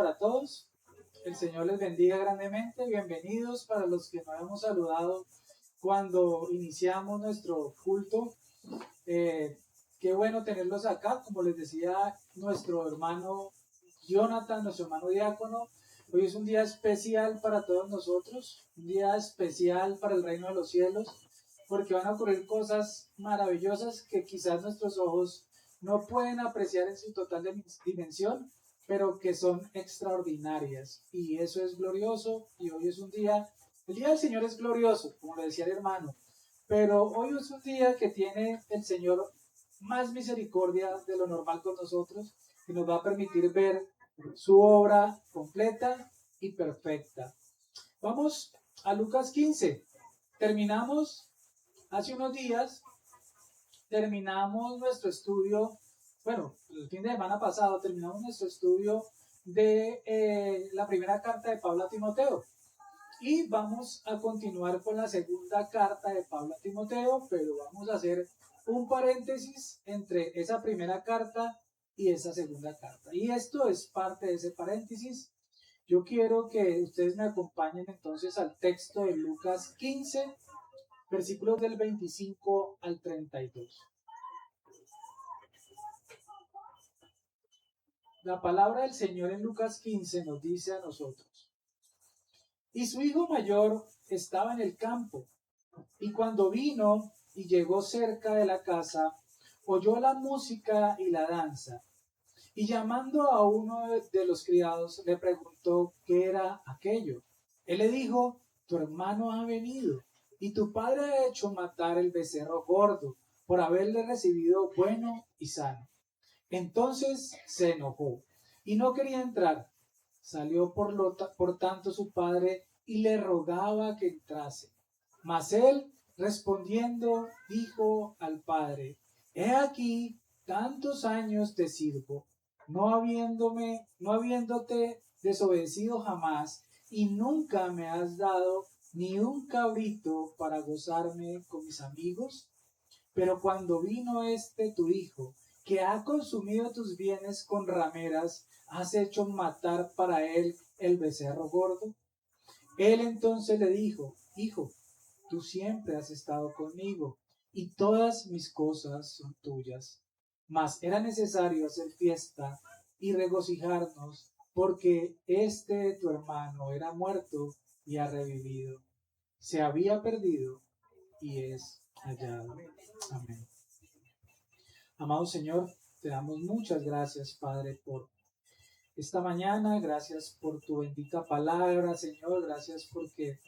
Para todos, el Señor les bendiga grandemente. Bienvenidos para los que no hemos saludado cuando iniciamos nuestro culto. Qué bueno tenerlos acá. Como les decía nuestro hermano Jonathan, nuestro hermano diácono, hoy es un día especial para todos nosotros, un día especial para el reino de los cielos, porque van a ocurrir cosas maravillosas que quizás nuestros ojos no pueden apreciar en su total dimensión, pero que son extraordinarias. Y eso es glorioso. Y hoy es un día, el día del Señor es glorioso, como le decía el hermano, pero hoy es un día que tiene el Señor más misericordia de lo normal con nosotros, que nos va a permitir ver su obra completa y perfecta. Vamos a Lucas 15. Terminamos hace unos días, terminamos nuestro estudio, bueno, el fin de semana pasado terminamos nuestro estudio de la primera carta de Pablo a Timoteo. Y vamos a continuar con la segunda carta de Pablo a Timoteo, pero vamos a hacer un paréntesis entre esa primera carta y esa segunda carta. Y esto es parte de ese paréntesis. Yo quiero que ustedes me acompañen entonces al texto de Lucas 15, versículos del 25 al 32. La palabra del Señor en Lucas 15 nos dice a nosotros: y su hijo mayor estaba en el campo, y cuando vino y llegó cerca de la casa, oyó la música y la danza, y llamando a uno de los criados le preguntó qué era aquello. Él le dijo: tu hermano ha venido, y tu padre ha hecho matar el becerro gordo, por haberle recibido bueno y sano. Entonces se enojó y no quería entrar. Salió por tanto su padre y le rogaba que entrase. Mas él, respondiendo, dijo al padre: he aquí, tantos años te sirvo, no habiéndote desobedecido jamás, y nunca me has dado ni un cabrito para gozarme con mis amigos. Pero cuando vino este tu hijo, que ha consumido tus bienes con rameras, has hecho matar para él el becerro gordo. Él entonces le dijo: hijo, tú siempre has estado conmigo, y todas mis cosas son tuyas. Mas era necesario hacer fiesta y regocijarnos, porque este tu hermano era muerto y ha revivido. Se había perdido y es hallado. Amén. Amado Señor, te damos muchas gracias, Padre, por esta mañana. Gracias por tu bendita palabra, Señor. Gracias porque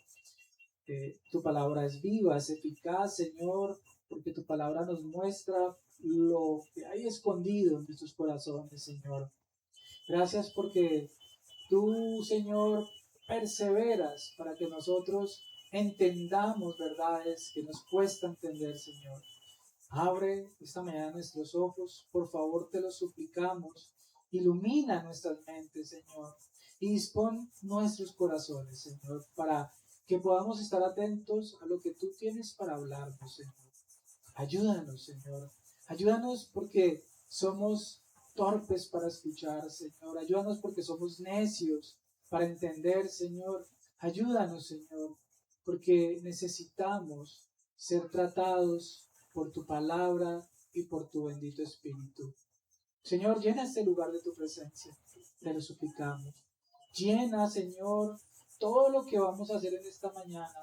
tu palabra es viva, es eficaz, Señor, porque tu palabra nos muestra lo que hay escondido en nuestros corazones, Señor. Gracias porque tú, Señor, perseveras para que nosotros entendamos verdades que nos cuesta entender, Señor. Abre esta mañana nuestros ojos, por favor te lo suplicamos. Ilumina nuestras mentes, Señor, y dispón nuestros corazones, Señor, para que podamos estar atentos a lo que tú tienes para hablarnos, Señor. Ayúdanos, Señor. Ayúdanos porque somos torpes para escuchar, Señor. Ayúdanos porque somos necios para entender, Señor. Ayúdanos, Señor, porque necesitamos ser tratados por tu palabra y por tu bendito Espíritu. Señor, llena este lugar de tu presencia. Te lo suplicamos. Llena, Señor, todo lo que vamos a hacer en esta mañana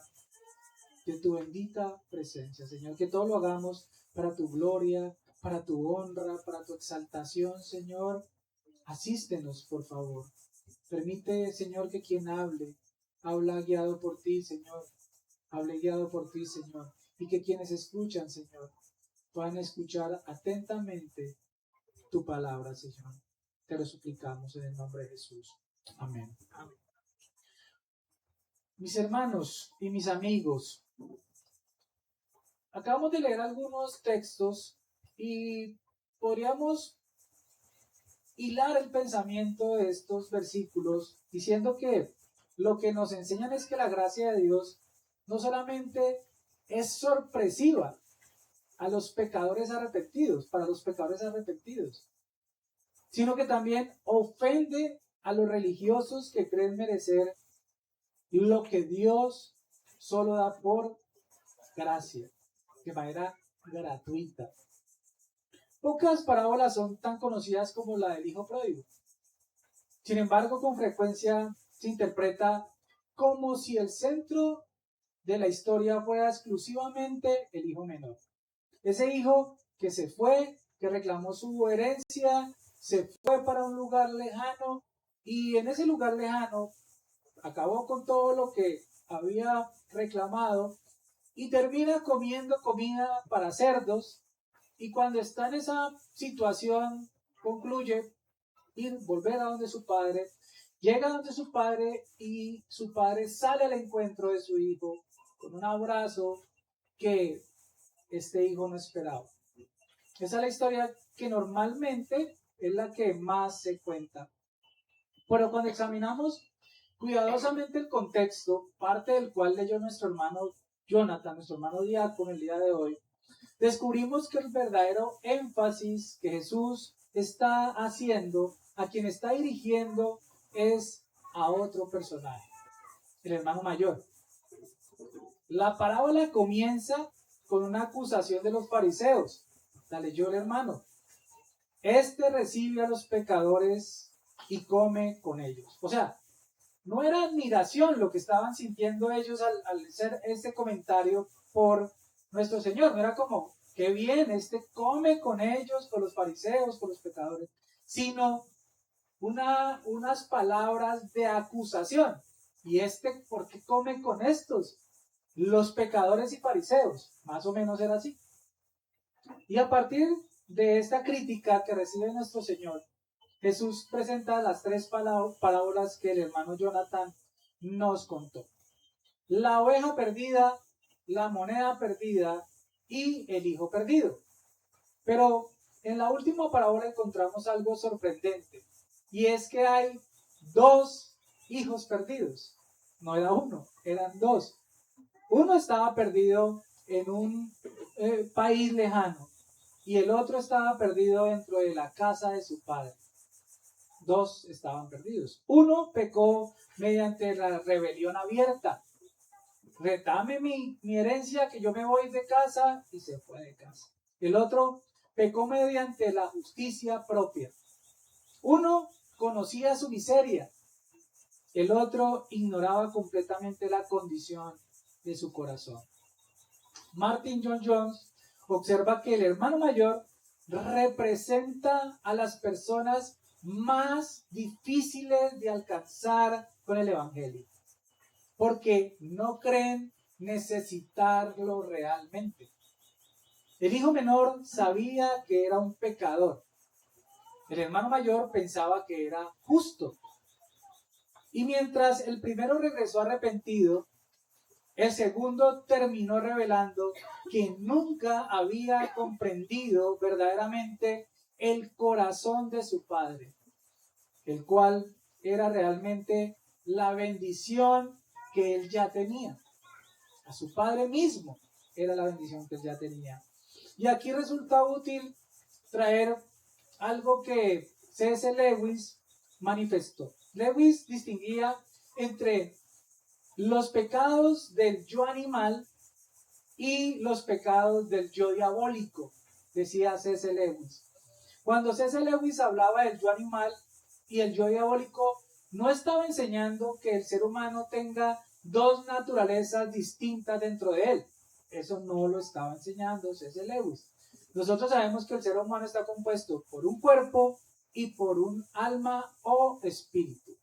de tu bendita presencia, Señor. Que todo lo hagamos para tu gloria, para tu honra, para tu exaltación, Señor. Asístenos, por favor. Permite, Señor, que quien habla guiado por ti, Señor. Hable guiado por ti, Señor. Y que quienes escuchan, Señor, puedan escuchar atentamente tu palabra, Señor. Te lo suplicamos en el nombre de Jesús. Amén. Amén. Mis hermanos y mis amigos, acabamos de leer algunos textos y podríamos hilar el pensamiento de estos versículos diciendo que lo que nos enseñan es que la gracia de Dios no solamente es sorpresiva a los pecadores arrepentidos, para los pecadores arrepentidos, sino que también ofende a los religiosos que creen merecer lo que Dios solo da por gracia, de manera gratuita. Pocas parábolas son tan conocidas como la del hijo pródigo. Sin embargo, con frecuencia se interpreta como si el centro de la historia fuera exclusivamente el hijo menor. Ese hijo que se fue, que reclamó su herencia, se fue para un lugar lejano y en ese lugar lejano acabó con todo lo que había reclamado y termina comiendo comida para cerdos, y cuando está en esa situación concluye ir, volver a donde su padre, llega a donde su padre y su padre sale al encuentro de su hijo con un abrazo que este hijo no esperaba. Esa es la historia que normalmente es la que más se cuenta. Pero cuando examinamos cuidadosamente el contexto, parte del cual leyó nuestro hermano Jonathan, nuestro hermano diácono el día de hoy, descubrimos que el verdadero énfasis que Jesús está haciendo, a quien está dirigiendo, es a otro personaje, el hermano mayor. La parábola comienza con una acusación de los fariseos. La leyó el hermano. Este recibe a los pecadores y come con ellos. O sea, no era admiración lo que estaban sintiendo ellos al hacer este comentario por nuestro Señor. No era como, qué bien, este come con ellos, con los fariseos, con los pecadores, sino unas palabras de acusación. ¿Y este por qué come con estos? Los pecadores y fariseos. Más o menos era así. Y a partir de esta crítica que recibe nuestro Señor, Jesús presenta las tres parábolas que el hermano Jonathan nos contó. La oveja perdida, la moneda perdida y el hijo perdido. Pero en la última parábola encontramos algo sorprendente, y es que hay dos hijos perdidos. No era uno, eran dos. Uno estaba perdido en un país lejano y el otro estaba perdido dentro de la casa de su padre. Dos estaban perdidos. Uno pecó mediante la rebelión abierta. Retame mi herencia, que yo me voy de casa, y se fue de casa. El otro pecó mediante la justicia propia. Uno conocía su miseria. El otro ignoraba completamente la condición de su corazón. Martin Lloyd Jones observa que el hermano mayor representa a las personas más difíciles de alcanzar con el evangelio, porque no creen necesitarlo realmente. El hijo menor sabía que era un pecador. El hermano mayor pensaba que era justo. Y mientras el primero regresó arrepentido, el segundo terminó revelando que nunca había comprendido verdaderamente el corazón de su padre, el cual era realmente la bendición que él ya tenía. A su padre mismo era la bendición que él ya tenía. Y aquí resulta útil traer algo que C.S. Lewis manifestó. Lewis distinguía entre los pecados del yo animal y los pecados del yo diabólico, decía C.S. Lewis. Cuando C.S. Lewis hablaba del yo animal y el yo diabólico, no estaba enseñando que el ser humano tenga dos naturalezas distintas dentro de él. Eso no lo estaba enseñando C.S. Lewis. Nosotros sabemos que el ser humano está compuesto por un cuerpo y por un alma o espíritu.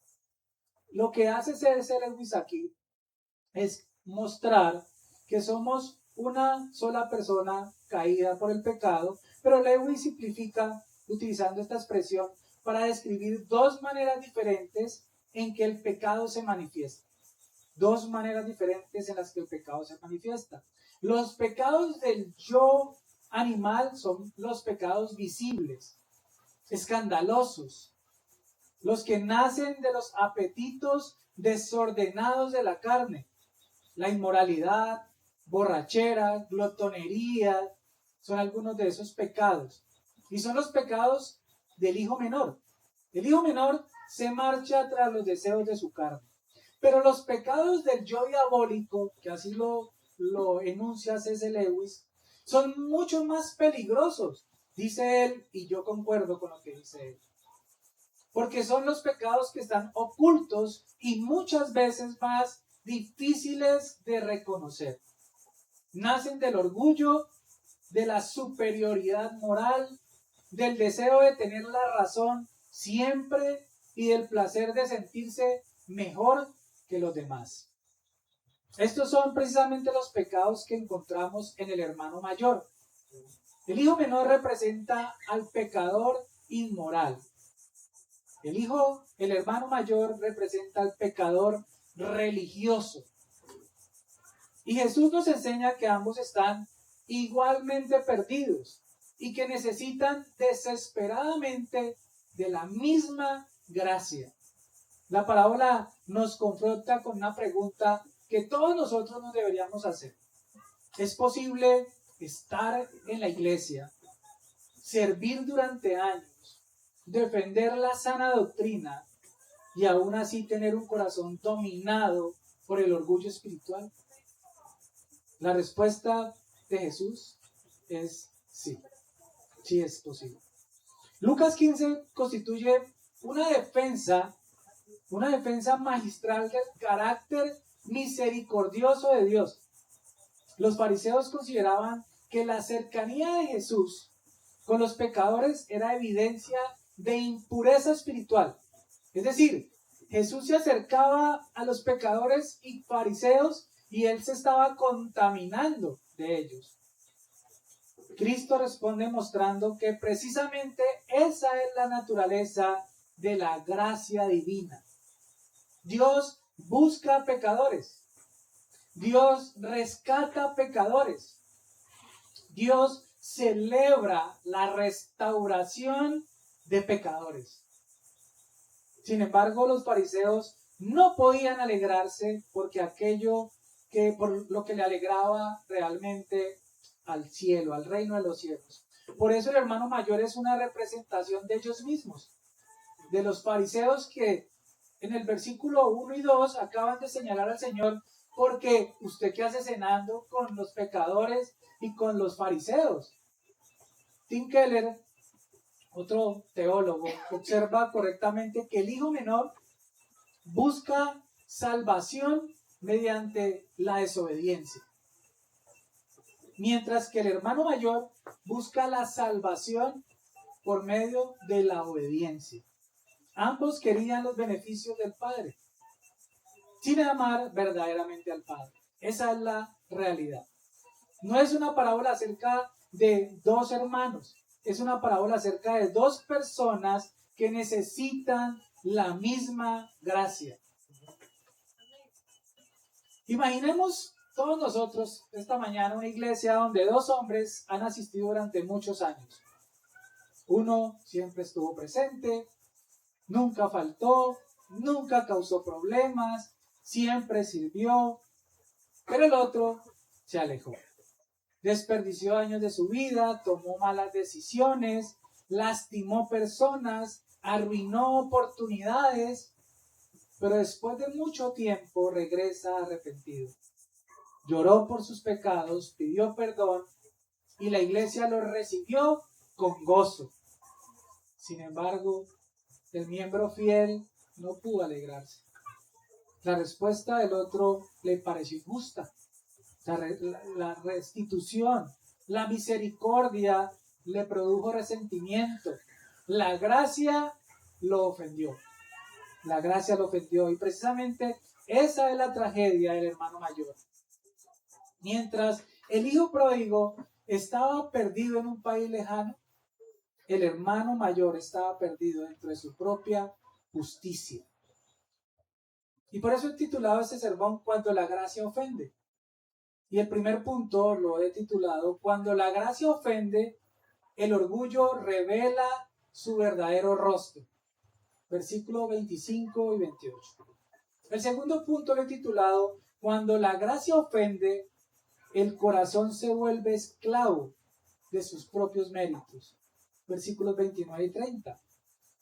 Lo que hace C.S. Lewis aquí es mostrar que somos una sola persona caída por el pecado, pero Lewis simplifica utilizando esta expresión para describir dos maneras diferentes en que el pecado se manifiesta. Dos maneras diferentes en las que el pecado se manifiesta. Los pecados del yo animal son los pecados visibles, escandalosos, los que nacen de los apetitos desordenados de la carne. La inmoralidad, borrachera, glotonería, son algunos de esos pecados. Y son los pecados del hijo menor. El hijo menor se marcha tras los deseos de su carne. Pero los pecados del yo diabólico, que así lo enuncia C.S. Lewis, son mucho más peligrosos, dice él, y yo concuerdo con lo que dice él. Porque son los pecados que están ocultos y muchas veces más difíciles de reconocer. Nacen del orgullo, de la superioridad moral, del deseo de tener la razón siempre y del placer de sentirse mejor que los demás. Estos son precisamente los pecados que encontramos en el hermano mayor. El hijo menor representa al pecador inmoral. El hermano mayor representa al pecador religioso. Y Jesús nos enseña que ambos están igualmente perdidos y que necesitan desesperadamente de la misma gracia. La parábola nos confronta con una pregunta que todos nosotros nos deberíamos hacer. ¿Es posible estar en la iglesia, servir durante años, defender la sana doctrina y aún así tener un corazón dominado por el orgullo espiritual? La respuesta de Jesús es sí, sí es posible. Lucas 15 constituye una defensa magistral del carácter misericordioso de Dios. Los fariseos consideraban que la cercanía de Jesús con los pecadores era evidencia de impureza espiritual. Es decir, Jesús se acercaba a los pecadores y fariseos y él se estaba contaminando de ellos. Cristo responde mostrando que precisamente esa es la naturaleza de la gracia divina. Dios busca pecadores. Dios rescata pecadores. Dios celebra la restauración de pecadores. Sin embargo, los fariseos no podían alegrarse porque por lo que le alegraba realmente al cielo, al reino de los cielos. Por eso el hermano mayor es una representación de ellos mismos, de los fariseos que en el versículo 1 y 2 acaban de señalar al Señor, porque usted qué hace cenando con los pecadores y con los fariseos. Tim Keller, otro teólogo, observa correctamente que el hijo menor busca salvación mediante la desobediencia, mientras que el hermano mayor busca la salvación por medio de la obediencia. Ambos querían los beneficios del Padre, sin amar verdaderamente al Padre. Esa es la realidad. No es una parábola acerca de dos hermanos, es una parábola acerca de dos personas que necesitan la misma gracia. Imaginemos todos nosotros esta mañana una iglesia donde dos hombres han asistido durante muchos años. Uno siempre estuvo presente, nunca faltó, nunca causó problemas, siempre sirvió, pero el otro se alejó. Desperdició años de su vida, tomó malas decisiones, lastimó personas, arruinó oportunidades, pero después de mucho tiempo regresa arrepentido. Lloró por sus pecados, pidió perdón y la iglesia lo recibió con gozo. Sin embargo, el miembro fiel no pudo alegrarse. La respuesta del otro le pareció injusta. La restitución, la misericordia le produjo resentimiento. La gracia lo ofendió. La gracia lo ofendió. Y precisamente esa es la tragedia del hermano mayor. Mientras el hijo pródigo estaba perdido en un país lejano, el hermano mayor estaba perdido dentro de su propia justicia. Y por eso he titulado este sermón Cuando la gracia ofende. Y el primer punto lo he titulado Cuando la gracia ofende, el orgullo revela su verdadero rostro. Versículos 25 y 28. El segundo punto lo he titulado Cuando la gracia ofende, el corazón se vuelve esclavo de sus propios méritos. Versículos 29 y 30.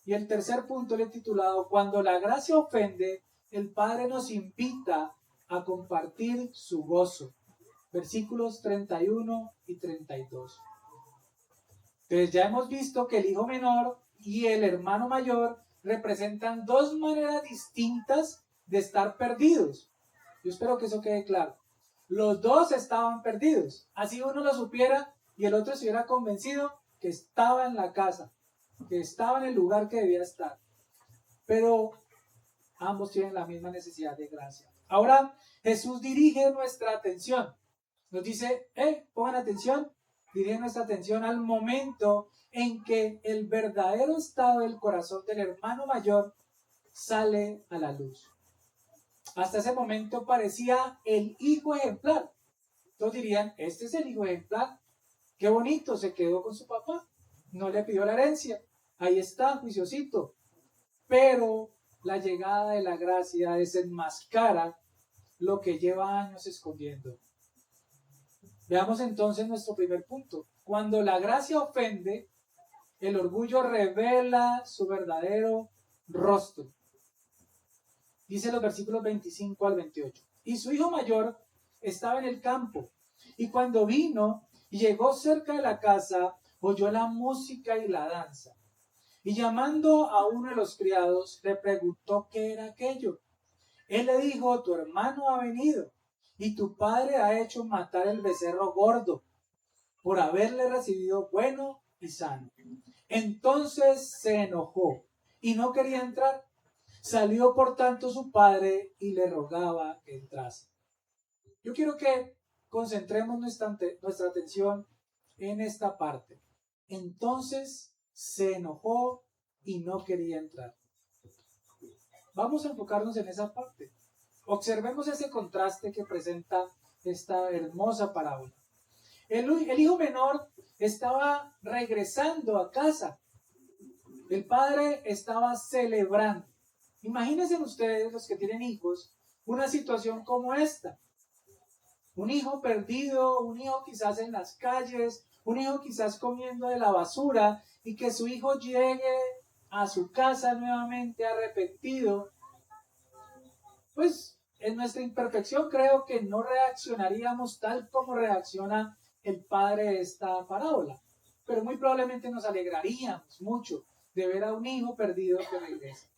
Y el tercer punto le he titulado, cuando la gracia ofende, el Padre nos invita a compartir su gozo. Versículos 31 y 32. Entonces ya hemos visto que el hijo menor y el hermano mayor representan dos maneras distintas de estar perdidos. Yo espero que eso quede claro. Los dos estaban perdidos. Así uno lo supiera y el otro se hubiera convencido que estaba en la casa, que estaba en el lugar que debía estar. Pero ambos tienen la misma necesidad de gracia. Ahora Jesús dirige nuestra atención. Nos dice, pongan atención, dirige nuestra atención al momento en que el verdadero estado del corazón del hermano mayor sale a la luz. Hasta ese momento parecía el hijo ejemplar. Todos dirían, este es el hijo ejemplar. Qué bonito, se quedó con su papá. No le pidió la herencia. Ahí está, juiciosito. Pero la llegada de la gracia desenmascara lo que lleva años escondiendo. Veamos entonces nuestro primer punto. Cuando la gracia ofende, el orgullo revela su verdadero rostro. Dice los versículos 25 al 28. Y su hijo mayor estaba en el campo, y cuando vino y llegó cerca de la casa, oyó la música y la danza. Y llamando a uno de los criados, le preguntó qué era aquello. Él le dijo, tu hermano ha venido, y tu padre ha hecho matar el becerro gordo, por haberle recibido bueno y sano. Entonces se enojó, y no quería entrar. Salió por tanto su padre y le rogaba que entrase. Yo quiero que concentremos nuestra atención en esta parte. Entonces se enojó y no quería entrar. Vamos a enfocarnos en esa parte. Observemos ese contraste que presenta esta hermosa parábola. El hijo menor estaba regresando a casa. El padre estaba celebrando. Imagínense ustedes, los que tienen hijos, una situación como esta. Un hijo perdido, un hijo quizás en las calles, un hijo quizás comiendo de la basura y que su hijo llegue a su casa nuevamente arrepentido. Pues en nuestra imperfección creo que no reaccionaríamos tal como reacciona el padre de esta parábola. Pero muy probablemente nos alegraríamos mucho de ver a un hijo perdido que regresa.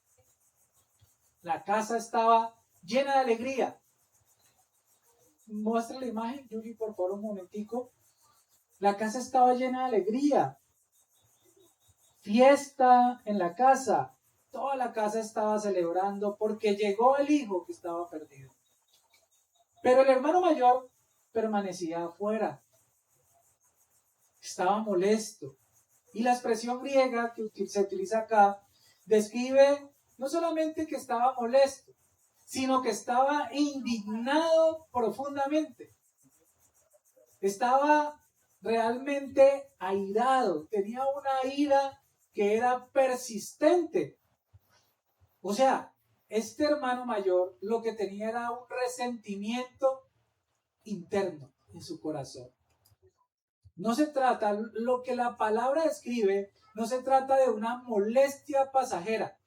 La casa estaba llena de alegría. Muestra la imagen, Yuri, por favor, un momentico. La casa estaba llena de alegría. Fiesta en la casa. Toda la casa estaba celebrando porque llegó el hijo que estaba perdido. Pero el hermano mayor permanecía afuera. Estaba molesto. Y la expresión griega que se utiliza acá describe no solamente que estaba molesto, sino que estaba indignado profundamente. Estaba realmente airado, tenía una ira que era persistente. O sea, este hermano mayor lo que tenía era un resentimiento interno en su corazón. No se trata, lo que la palabra describe, no se trata de una molestia pasajera.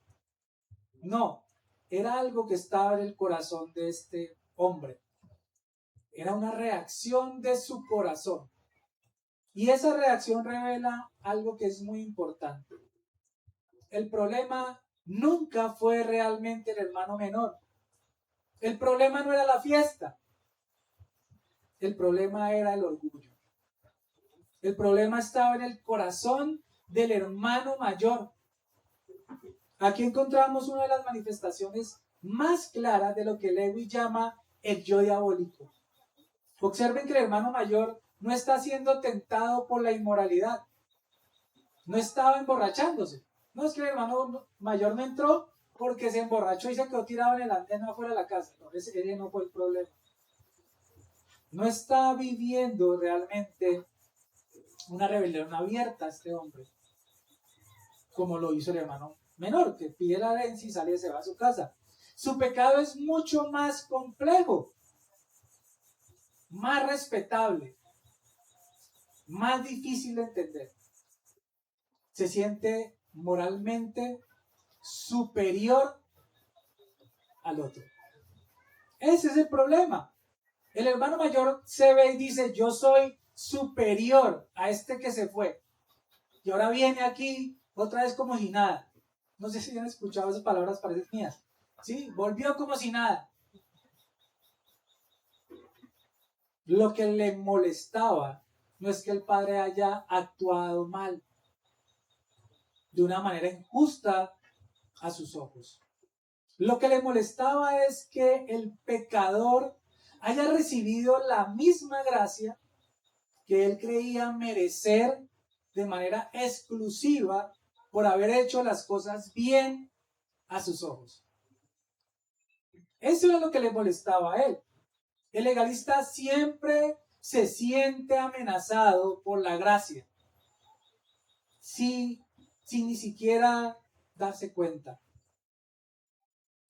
No, era algo que estaba en el corazón de este hombre. Era una reacción de su corazón. Y esa reacción revela algo que es muy importante. El problema nunca fue realmente el hermano menor. El problema no era la fiesta. El problema era el orgullo. El problema estaba en el corazón del hermano mayor. Aquí encontramos una de las manifestaciones más claras de lo que Lewis llama el yo diabólico. Observen que el hermano mayor no está siendo tentado por la inmoralidad. No estaba emborrachándose. No es que el hermano mayor no entró porque se emborrachó y se quedó tirado en el andén afuera de la casa. No, ese no fue el problema. No está viviendo realmente una rebelión abierta este hombre, como lo hizo el hermano menor, que pide la herencia y sale y se va a su casa. Su pecado es mucho más complejo, más respetable, más difícil de entender. Se siente moralmente superior al otro. Ese es el problema. El hermano mayor se ve y dice, yo soy superior a este que se fue. Y ahora viene aquí otra vez como si nada. No sé si han escuchado esas palabras, parecen mías. ¿Sí? Volvió como si nada. Lo que le molestaba no es que el padre haya actuado mal, de una manera injusta a sus ojos. Lo que le molestaba es que el pecador haya recibido la misma gracia que él creía merecer de manera exclusiva por haber hecho las cosas bien a sus ojos. Eso era lo que le molestaba a él. El legalista siempre se siente amenazado por la gracia, sin ni siquiera darse cuenta.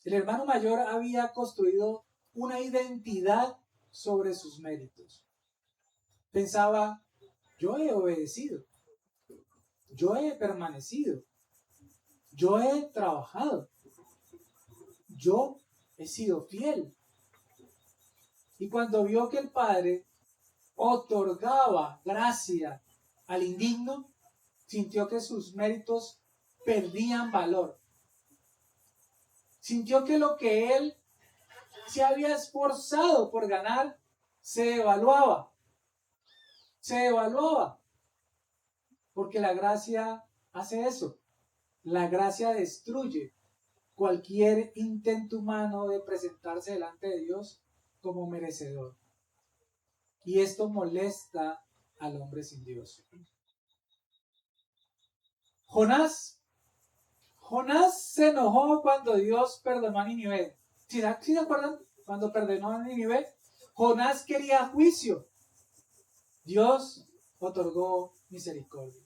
El hermano mayor había construido una identidad sobre sus méritos. Pensaba, yo he obedecido, yo he permanecido, yo he trabajado, yo he sido fiel. Y cuando vio que el padre otorgaba gracia al indigno, sintió que sus méritos perdían valor. Sintió que lo que él se había esforzado por ganar se evaluaba. Se evaluaba. Porque la gracia hace eso. La gracia destruye cualquier intento humano de presentarse delante de Dios como merecedor. Y esto molesta al hombre sin Dios. Jonás se enojó cuando Dios perdonó a Nínive. ¿Sí se acuerdan? Cuando perdonó a Nínive, Jonás quería juicio. Dios otorgó misericordia.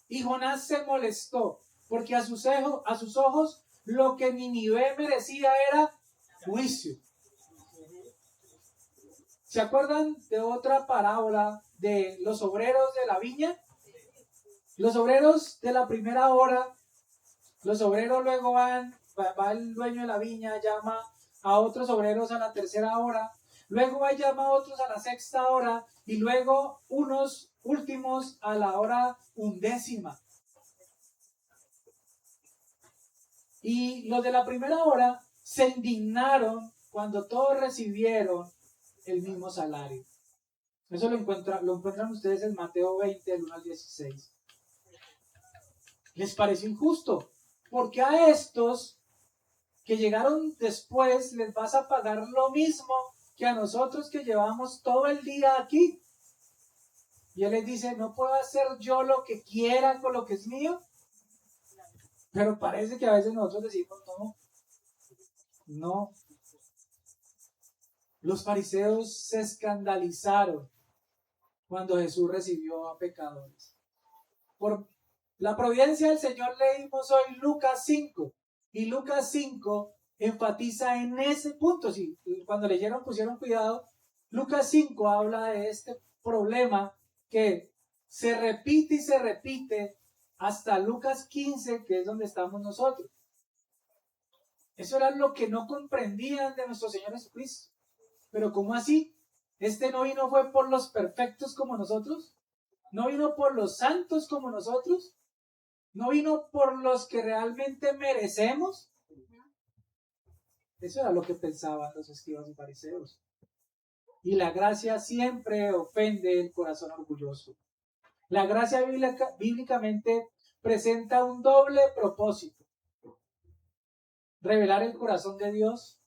Y Jonás se molestó porque a sus ojos lo que Nínive merecía era juicio. ¿Se acuerdan de otra parábola de los obreros de la viña? Los obreros de la primera hora, los obreros luego va el dueño de la viña, llama a otros obreros a la tercera hora, luego va y llama a otros a la sexta hora y luego unos últimos a la hora 11. Y los de la primera hora se indignaron cuando todos recibieron el mismo salario. Eso lo encuentran ustedes en Mateo 20, del 1 al 16. Les pareció injusto, porque a estos que llegaron después les vas a pagar lo mismo que a nosotros que llevamos todo el día aquí. Y él les dice, ¿no puedo hacer yo lo que quiera con lo que es mío? Pero parece que a veces nosotros decimos, no. Los fariseos se escandalizaron cuando Jesús recibió a pecadores. Por la providencia del Señor leímos hoy Lucas 5. Y Lucas 5 enfatiza en ese punto. Si cuando leyeron pusieron cuidado, Lucas 5 habla de este problema que se repite y se repite hasta Lucas 15, que es donde estamos nosotros. Eso era lo que no comprendían de nuestro Señor Jesucristo. Pero ¿cómo así? ¿Este no vino fue por los perfectos como nosotros? ¿No vino por los santos como nosotros? ¿No vino por los que realmente merecemos? Eso era lo que pensaban los escribas y fariseos. Y la gracia siempre ofende el corazón orgulloso. La gracia bíblicamente presenta un doble propósito. Revelar el corazón de Dios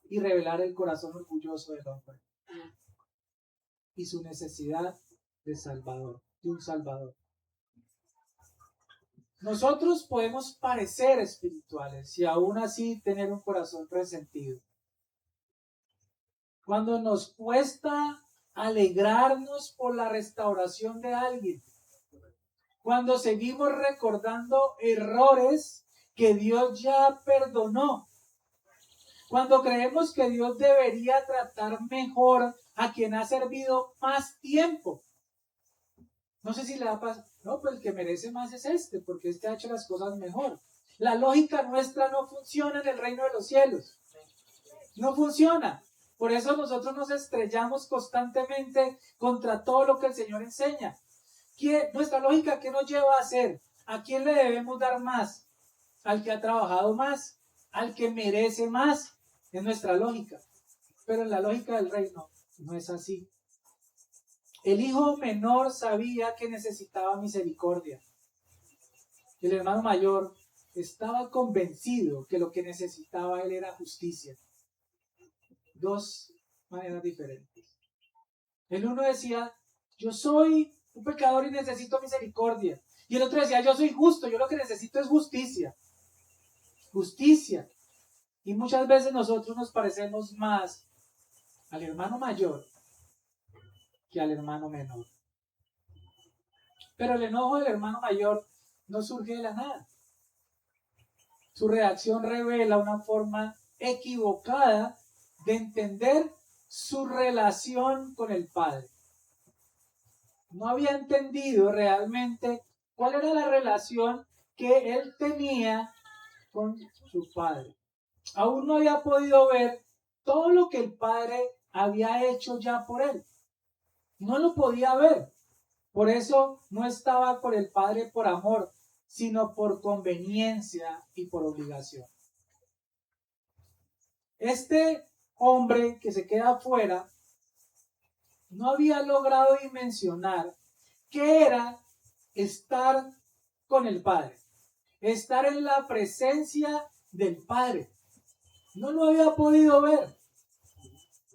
y revelar el corazón orgulloso del hombre. Y su necesidad de Salvador, de un Salvador. Nosotros podemos parecer espirituales y aún así tener un corazón resentido. Cuando nos cuesta alegrarnos por la restauración de alguien, cuando seguimos recordando errores que Dios ya perdonó, cuando creemos que Dios debería tratar mejor a quien ha servido más tiempo. No sé si le da paz. No, pues el que merece más es este, porque este ha hecho las cosas mejor. La lógica nuestra no funciona en el reino de los cielos. No funciona. Por eso nosotros nos estrellamos constantemente contra todo lo que el Señor enseña. Nuestra lógica, ¿qué nos lleva a hacer? ¿A quién le debemos dar más? Al que ha trabajado más, al que merece más. Es nuestra lógica. Pero en la lógica del reino no es así. El hijo menor sabía que necesitaba misericordia. El hermano mayor estaba convencido que lo que necesitaba él era justicia. Dos maneras diferentes. El uno decía, yo soy un pecador y necesito misericordia. Y el otro decía, yo soy justo, yo lo que necesito es justicia. Justicia. Y muchas veces nosotros nos parecemos más al hermano mayor que al hermano menor. Pero el enojo del hermano mayor no surge de la nada. Su reacción revela una forma equivocada de entender su relación con el Padre. No había entendido realmente cuál era la relación que él tenía con su Padre. Aún no había podido ver todo lo que el Padre había hecho ya por él. No lo podía ver. Por eso no estaba con el Padre por amor, sino por conveniencia y por obligación. Este hombre que se queda afuera no había logrado dimensionar qué era estar con el Padre, estar en la presencia del Padre. No lo había podido ver,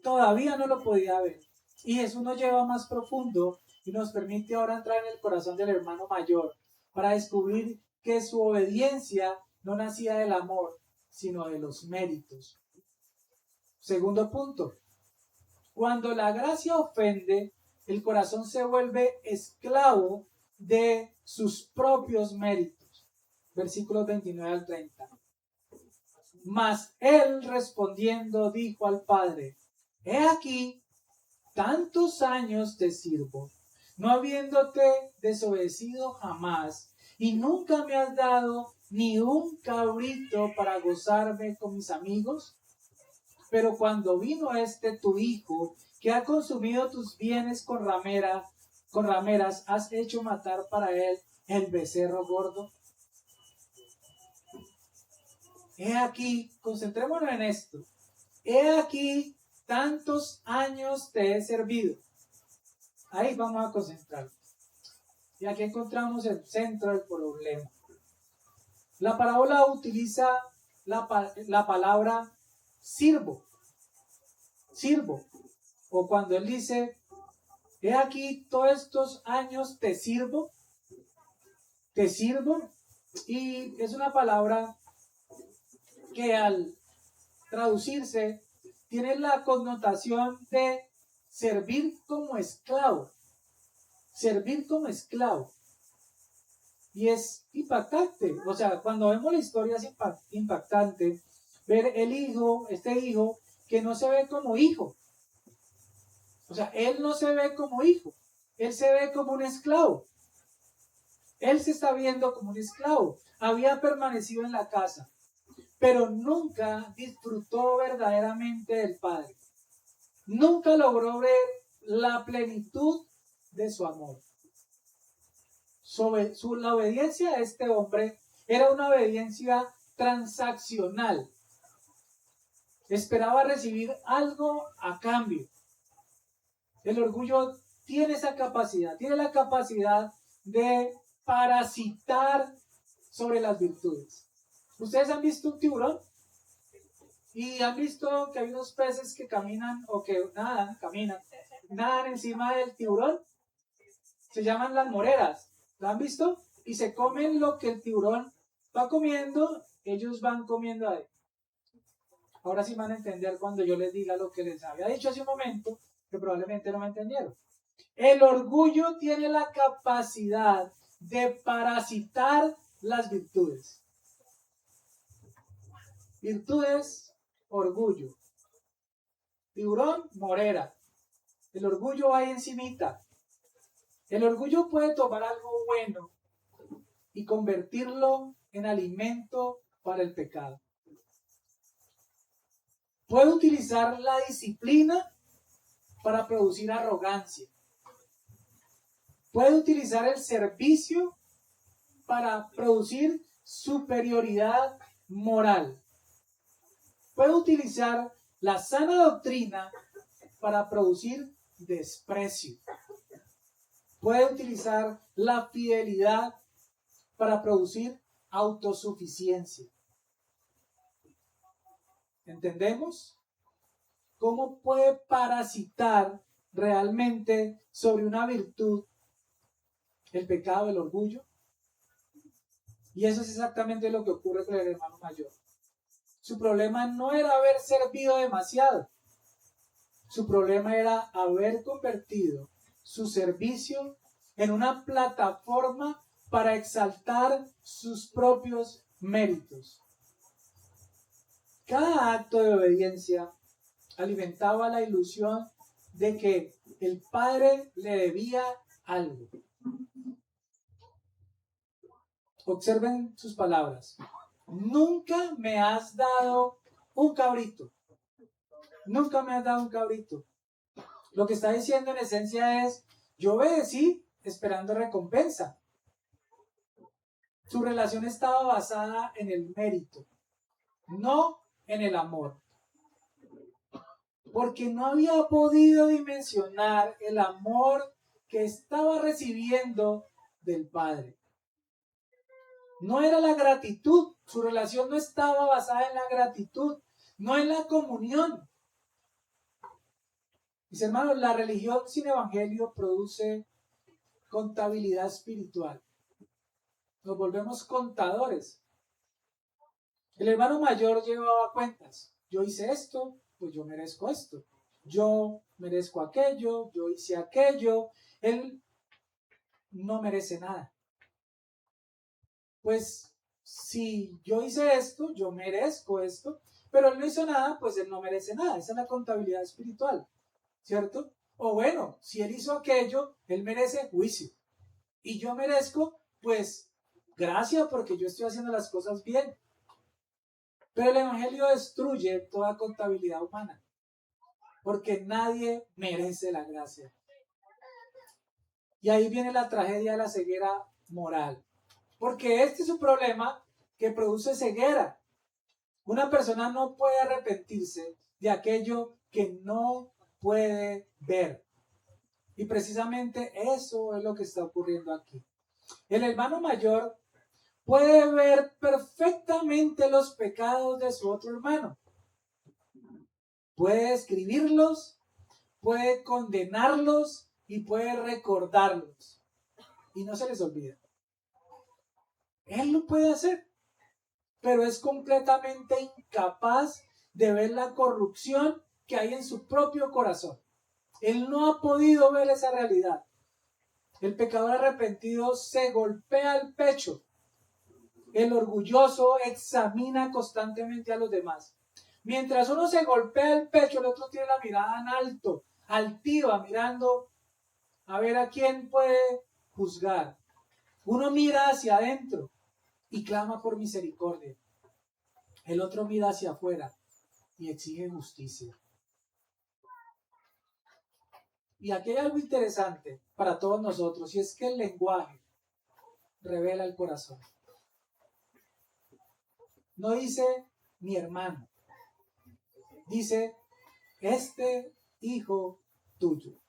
todavía no lo podía ver. Y Jesús nos lleva más profundo y nos permite ahora entrar en el corazón del hermano mayor para descubrir que su obediencia no nacía del amor, sino de los méritos. Segundo punto, cuando la gracia ofende, el corazón se vuelve esclavo de sus propios méritos. Versículos 29 al 30. Mas él respondiendo dijo al Padre, he aquí, tantos años te sirvo, no habiéndote desobedecido jamás, y nunca me has dado ni un cabrito para gozarme con mis amigos. Pero cuando vino tu hijo, que ha consumido tus bienes con rameras, has hecho matar para él el becerro gordo. He aquí, concentrémonos en esto. He aquí, tantos años te he servido. Ahí vamos a concentrarnos. Y aquí encontramos el centro del problema. La parábola utiliza la palabra sirvo. Sirvo. O cuando él dice, he aquí todos estos años te sirvo. Te sirvo. Y es una palabra que al traducirse tiene la connotación de servir como esclavo. Servir como esclavo. Y es impactante. O sea, cuando vemos la historia es impactante ver este hijo que no se ve como hijo. O sea, él no se ve como hijo. Él se ve como un esclavo. Él se está viendo como un esclavo. Había permanecido en la casa, pero nunca disfrutó verdaderamente del Padre. Nunca logró ver la plenitud de su amor. La obediencia de este hombre era una obediencia transaccional. Esperaba recibir algo a cambio. El orgullo tiene esa capacidad, tiene la capacidad de parasitar sobre las virtudes. ¿Ustedes han visto un tiburón? Y han visto que hay unos peces que caminan o que nadan encima del tiburón. Se llaman las moreras. ¿Lo han visto? Y se comen lo que el tiburón va comiendo, ellos van comiendo ahí. Ahora sí van a entender cuando yo les diga lo que les había dicho hace un momento, que probablemente no me entendieron. El orgullo tiene la capacidad de parasitar las virtudes. Virtudes, orgullo. Tiburón, morera. El orgullo va ahí encimita. El orgullo puede tomar algo bueno y convertirlo en alimento para el pecado. Puede utilizar la disciplina para producir arrogancia. Puede utilizar el servicio para producir superioridad moral. Puede utilizar la sana doctrina para producir desprecio. Puede utilizar la fidelidad para producir autosuficiencia. ¿Entendemos? ¿Cómo puede parasitar realmente sobre una virtud el pecado del orgullo? Y eso es exactamente lo que ocurre con el hermano mayor. Su problema no era haber servido demasiado. Su problema era haber convertido su servicio en una plataforma para exaltar sus propios méritos. Cada acto de obediencia alimentaba la ilusión de que el Padre le debía algo. Observen sus palabras. Nunca me has dado un cabrito. Nunca me has dado un cabrito. Lo que está diciendo en esencia es, yo obedecí esperando recompensa. Su relación estaba basada en el mérito, no en el amor. Porque no había podido dimensionar el amor que estaba recibiendo del Padre. No era la gratitud, su relación no estaba basada en la gratitud, no en la comunión. Mis hermanos, la religión sin evangelio produce contabilidad espiritual. Nos volvemos contadores. El hermano mayor llevaba cuentas. Yo hice esto, pues yo merezco esto. Yo merezco aquello, yo hice aquello. Él no merece nada. Pues si yo hice esto, yo merezco esto, pero él no hizo nada, pues él no merece nada. Esa es la contabilidad espiritual, ¿cierto? O bueno, si él hizo aquello, él merece juicio. Y yo merezco, pues, gracia porque yo estoy haciendo las cosas bien. Pero el Evangelio destruye toda contabilidad humana, porque nadie merece la gracia. Y ahí viene la tragedia de la ceguera moral. Porque este es un problema que produce ceguera. Una persona no puede arrepentirse de aquello que no puede ver. Y precisamente eso es lo que está ocurriendo aquí. El hermano mayor puede ver perfectamente los pecados de su otro hermano. Puede escribirlos, puede condenarlos y puede recordarlos. Y no se les olvida. Él lo puede hacer, pero es completamente incapaz de ver la corrupción que hay en su propio corazón. Él no ha podido ver esa realidad. El pecador arrepentido se golpea el pecho. El orgulloso examina constantemente a los demás. Mientras uno se golpea el pecho, el otro tiene la mirada en alto, altiva, mirando a ver a quién puede juzgar. Uno mira hacia adentro y clama por misericordia. El otro mira hacia afuera y exige justicia. Y aquí hay algo interesante para todos nosotros, y es que el lenguaje revela el corazón. No dice mi hermano, dice este hijo tuyo.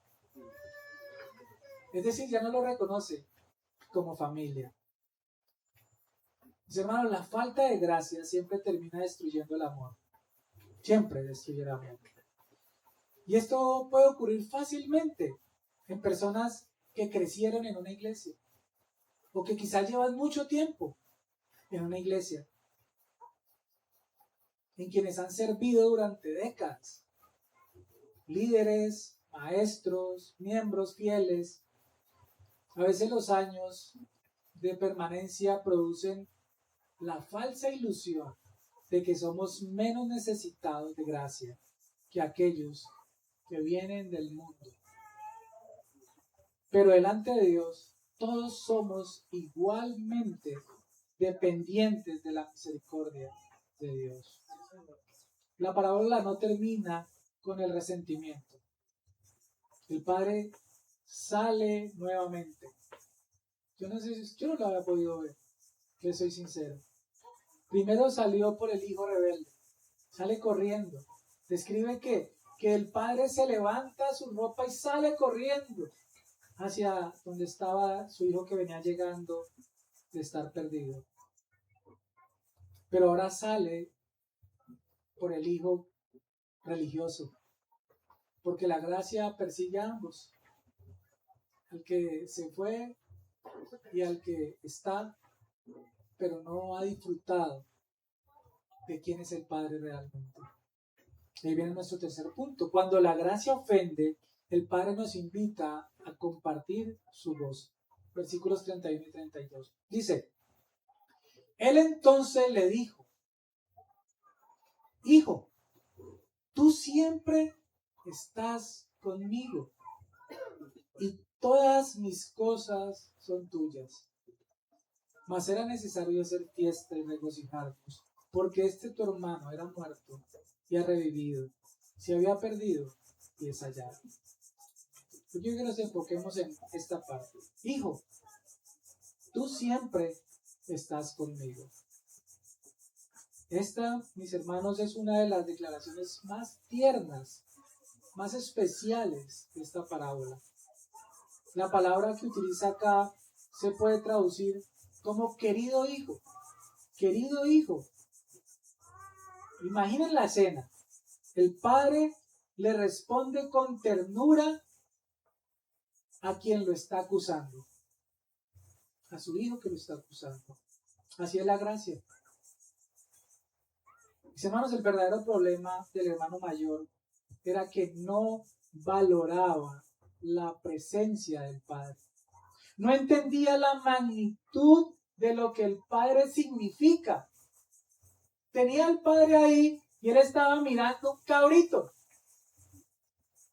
Es decir, ya no lo reconoce como familia. Mis hermanos, la falta de gracia siempre termina destruyendo el amor. Siempre destruye el amor. Y esto puede ocurrir fácilmente en personas que crecieron en una iglesia o que quizás llevan mucho tiempo en una iglesia, en quienes han servido durante décadas. Líderes, maestros, miembros fieles. A veces los años de permanencia producen la falsa ilusión de que somos menos necesitados de gracia que aquellos que vienen del mundo. Pero delante de Dios todos somos igualmente dependientes de la misericordia de Dios. La parábola no termina con el resentimiento. El padre sale nuevamente. Yo no lo había podido ver, que soy sincero. Primero salió por el hijo rebelde, sale corriendo. Describe que el padre se levanta su ropa y sale corriendo hacia donde estaba su hijo que venía llegando de estar perdido. Pero ahora sale por el hijo religioso, porque la gracia persigue a ambos, al que se fue y al que está, pero no ha disfrutado de quién es el Padre realmente. Ahí viene nuestro tercer punto. Cuando la gracia ofende, el Padre nos invita a compartir su voz. Versículos 31 y 32. Dice, Él entonces le dijo, Hijo, tú siempre estás conmigo y todas mis cosas son tuyas. Mas era necesario hacer fiesta y regocijarnos, porque tu hermano era muerto y ha revivido, se había perdido y es hallado. Yo quiero que nos enfoquemos en esta parte. Hijo, tú siempre estás conmigo. Esta, mis hermanos, es una de las declaraciones más tiernas, más especiales de esta parábola. La palabra que utiliza acá se puede traducir como querido hijo. Querido hijo. Imaginen la escena. El padre le responde con ternura a quien lo está acusando. A su hijo que lo está acusando. Así es la gracia. Mis hermanos, el verdadero problema del hermano mayor era que no valoraba la presencia del padre. No entendía la magnitud de lo que el padre significa. Tenía al padre ahí y él estaba mirando un cabrito.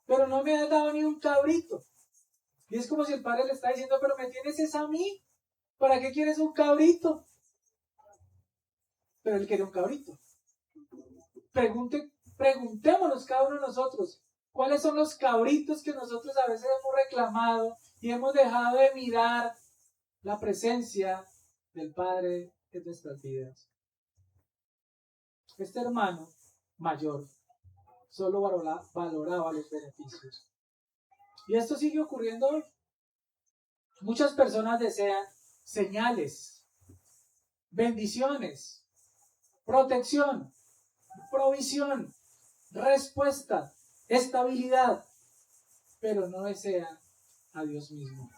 Pero no me ha dado ni un cabrito. Y es como si el padre le está diciendo, pero me tienes es a mí. ¿Para qué quieres un cabrito? Pero él quiere un cabrito. Preguntémonos cada uno de nosotros, ¿cuáles son los cabritos que nosotros a veces hemos reclamado y hemos dejado de mirar la presencia del Padre en nuestras vidas? Este hermano mayor solo valoraba los beneficios. Y esto sigue ocurriendo hoy. Muchas personas desean señales, bendiciones, protección, provisión, respuesta, estabilidad, pero no desean a Dios mismo.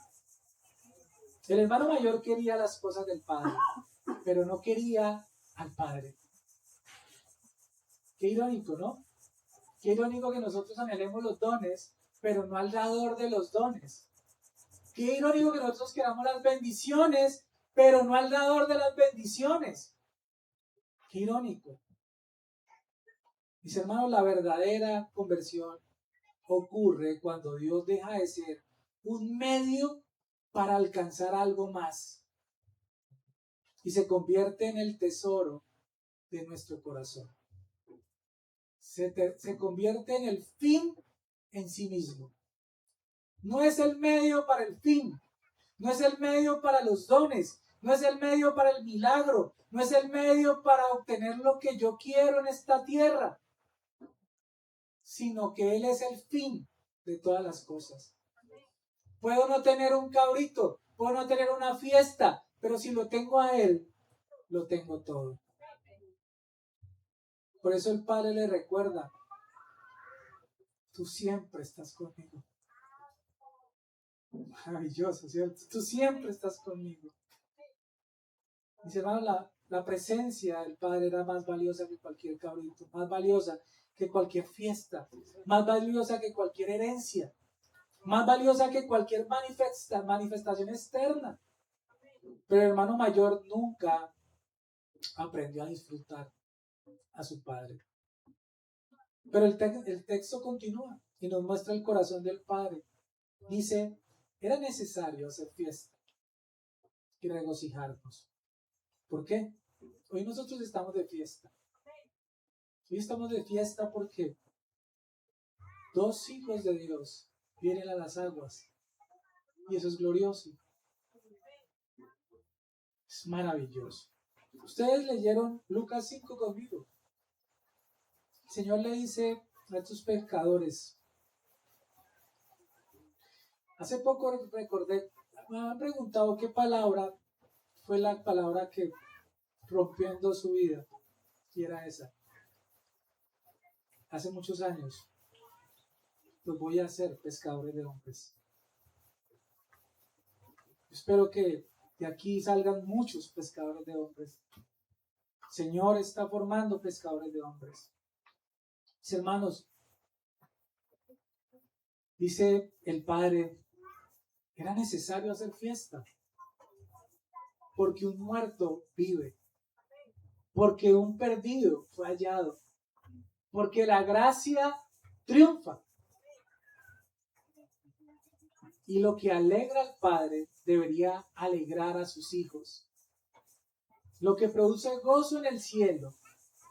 El hermano mayor quería las cosas del Padre, pero no quería al Padre. Qué irónico, ¿no? Qué irónico que nosotros anhelemos los dones, pero no al dador de los dones. Qué irónico que nosotros queramos las bendiciones, pero no al dador de las bendiciones. Qué irónico. Mis hermanos, la verdadera conversión ocurre cuando Dios deja de ser un medio para alcanzar algo más y se convierte en el tesoro de nuestro corazón. Se convierte en el fin en sí mismo. No es el medio para el fin, no es el medio para los dones, no es el medio para el milagro, no es el medio para obtener lo que yo quiero en esta tierra, sino que Él es el fin de todas las cosas. Puedo no tener un cabrito, puedo no tener una fiesta, pero si lo tengo a Él, lo tengo todo. Por eso el Padre le recuerda, tú siempre estás conmigo. Maravilloso, ¿cierto? Tú siempre estás conmigo. Mis hermanos, la presencia del Padre era más valiosa que cualquier cabrito, más valiosa que cualquier fiesta, más valiosa que cualquier herencia, más valiosa que cualquier manifestación externa. Pero el hermano mayor nunca aprendió a disfrutar a su padre. Pero el texto continúa y nos muestra el corazón del Padre. Dice, era necesario hacer fiesta y regocijarnos. ¿Por qué? Hoy nosotros estamos de fiesta. Hoy estamos de fiesta porque dos hijos de Dios vienen a las aguas. Y eso es glorioso. Es maravilloso. Ustedes leyeron Lucas 5 conmigo. El Señor le dice a estos pescadores. Hace poco recordé, me han preguntado qué palabra fue la palabra que rompió en dos su vida. Y era esa. Hace muchos años. Los voy a hacer pescadores de hombres. Espero que de aquí salgan muchos pescadores de hombres. El Señor está formando pescadores de hombres. Mis hermanos, dice el Padre, era necesario hacer fiesta. Porque un muerto vive. Porque un perdido fue hallado. Porque la gracia triunfa. Y lo que alegra al Padre debería alegrar a sus hijos. Lo que produce gozo en el cielo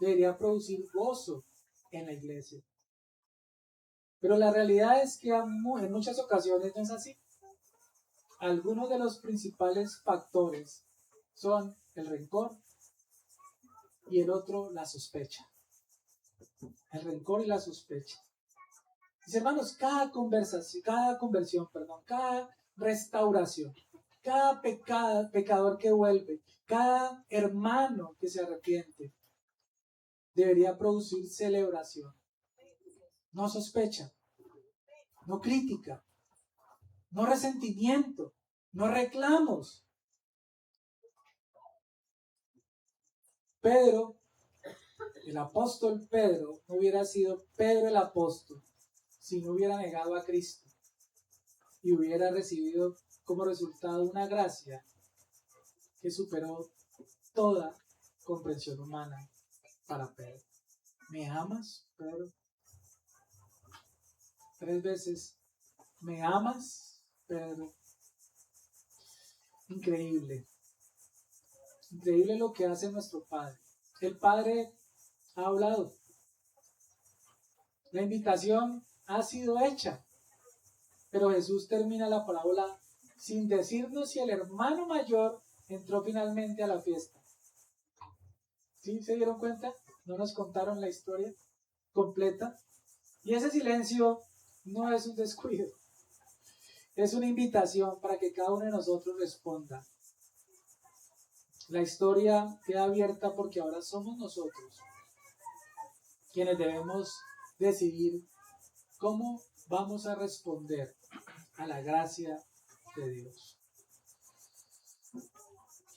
debería producir gozo en la iglesia. Pero la realidad es que en muchas ocasiones no es así. Algunos de los principales factores son el rencor y el otro la sospecha. El rencor y la sospecha. Mis hermanos, cada conversión, cada restauración, cada pecador que vuelve, cada hermano que se arrepiente, debería producir celebración. No sospecha, no crítica, no resentimiento, no reclamos. Pedro, el apóstol Pedro, no hubiera sido Pedro el apóstol si no hubiera negado a Cristo y hubiera recibido como resultado una gracia que superó toda comprensión humana para Pedro. ¿Me amas, Pedro? 3 veces. ¿Me amas, Pedro? Increíble. Increíble lo que hace nuestro Padre. El Padre ha hablado. La invitación ha sido hecha. Pero Jesús termina la parábola sin decirnos si el hermano mayor entró finalmente a la fiesta. ¿Sí? ¿Se dieron cuenta? No nos contaron la historia completa. Y ese silencio no es un descuido. Es una invitación para que cada uno de nosotros responda. La historia queda abierta porque ahora somos nosotros quienes debemos decidir cómo vamos a responder a la gracia de Dios.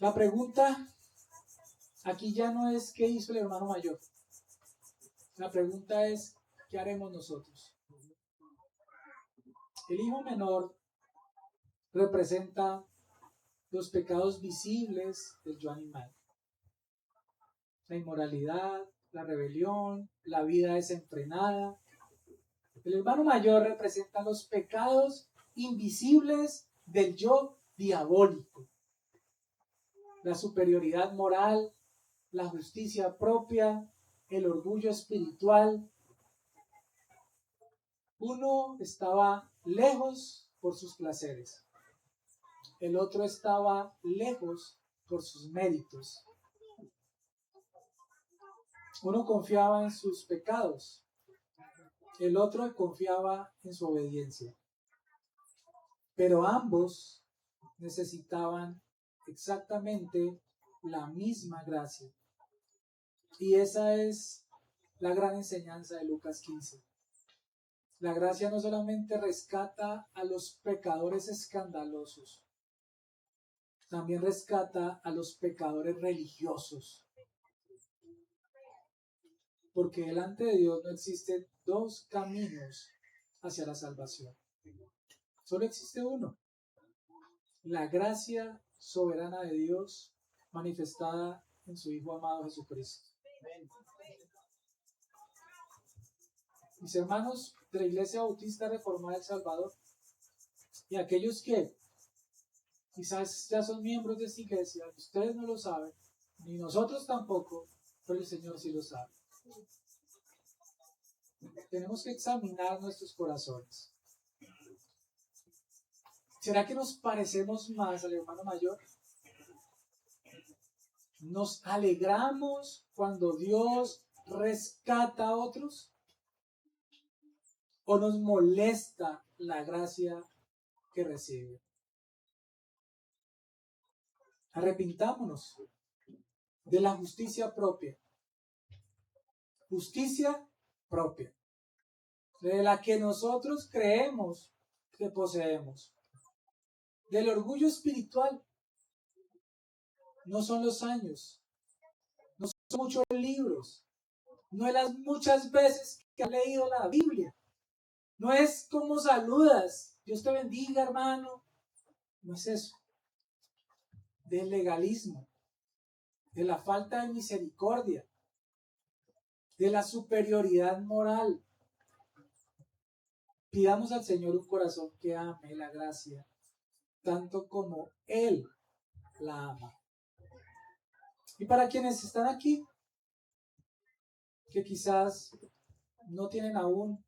La pregunta aquí ya no es qué hizo el hermano mayor. La pregunta es qué haremos nosotros. El hijo menor representa los pecados visibles del yo animal. La inmoralidad, la rebelión, la vida desenfrenada. El hermano mayor representa los pecados invisibles del yo diabólico. La superioridad moral, la justicia propia, el orgullo espiritual. Uno estaba lejos por sus placeres. El otro estaba lejos por sus méritos. Uno confiaba en sus pecados. El otro confiaba en su obediencia. Pero ambos necesitaban exactamente la misma gracia. Y esa es la gran enseñanza de Lucas 15. La gracia no solamente rescata a los pecadores escandalosos, también rescata a los pecadores religiosos. Porque delante de Dios no existen dos caminos hacia la salvación. Solo existe uno. La gracia soberana de Dios manifestada en su Hijo amado Jesucristo. Mis hermanos de la Iglesia Bautista Reformada del Salvador y aquellos que quizás ya son miembros de esta iglesia, ustedes no lo saben, ni nosotros tampoco, pero el Señor sí lo sabe. Tenemos que examinar nuestros corazones. ¿Será que nos parecemos más al hermano mayor? ¿Nos alegramos cuando Dios rescata a otros? ¿O nos molesta la gracia que recibe? Arrepintámonos de la justicia propia. Justicia propia. De la que nosotros creemos que poseemos. Del orgullo espiritual. No son los años. No son muchos libros. No es las muchas veces que has leído la Biblia. No es como saludas. Dios te bendiga, hermano. No es eso. Del legalismo. De la falta de misericordia. De la superioridad moral. Pidamos al Señor un corazón que ame la gracia, tanto como Él la ama. Y para quienes están aquí, que quizás no tienen aún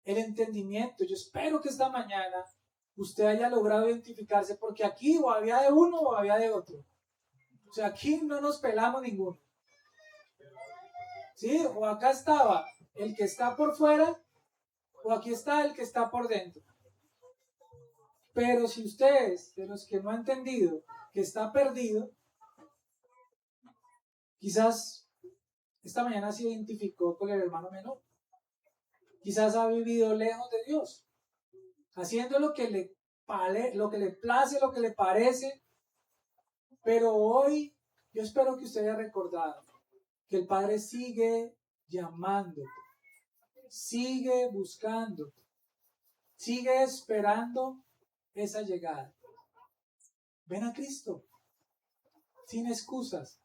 el entendimiento, yo espero que esta mañana usted haya logrado identificarse, porque aquí o había de uno o había de otro. O sea, aquí no nos pelamos ninguno. ¿Sí? O acá estaba el que está por fuera, o aquí está el que está por dentro. Pero si ustedes, de los que no han entendido que está perdido, quizás esta mañana se identificó con el hermano menor. Quizás ha vivido lejos de Dios, haciendo lo que le place, lo que le parece. Pero hoy yo espero que usted haya recordado que el Padre sigue llamándote, sigue buscándote, sigue esperando esa llegada. Ven a Cristo, sin excusas,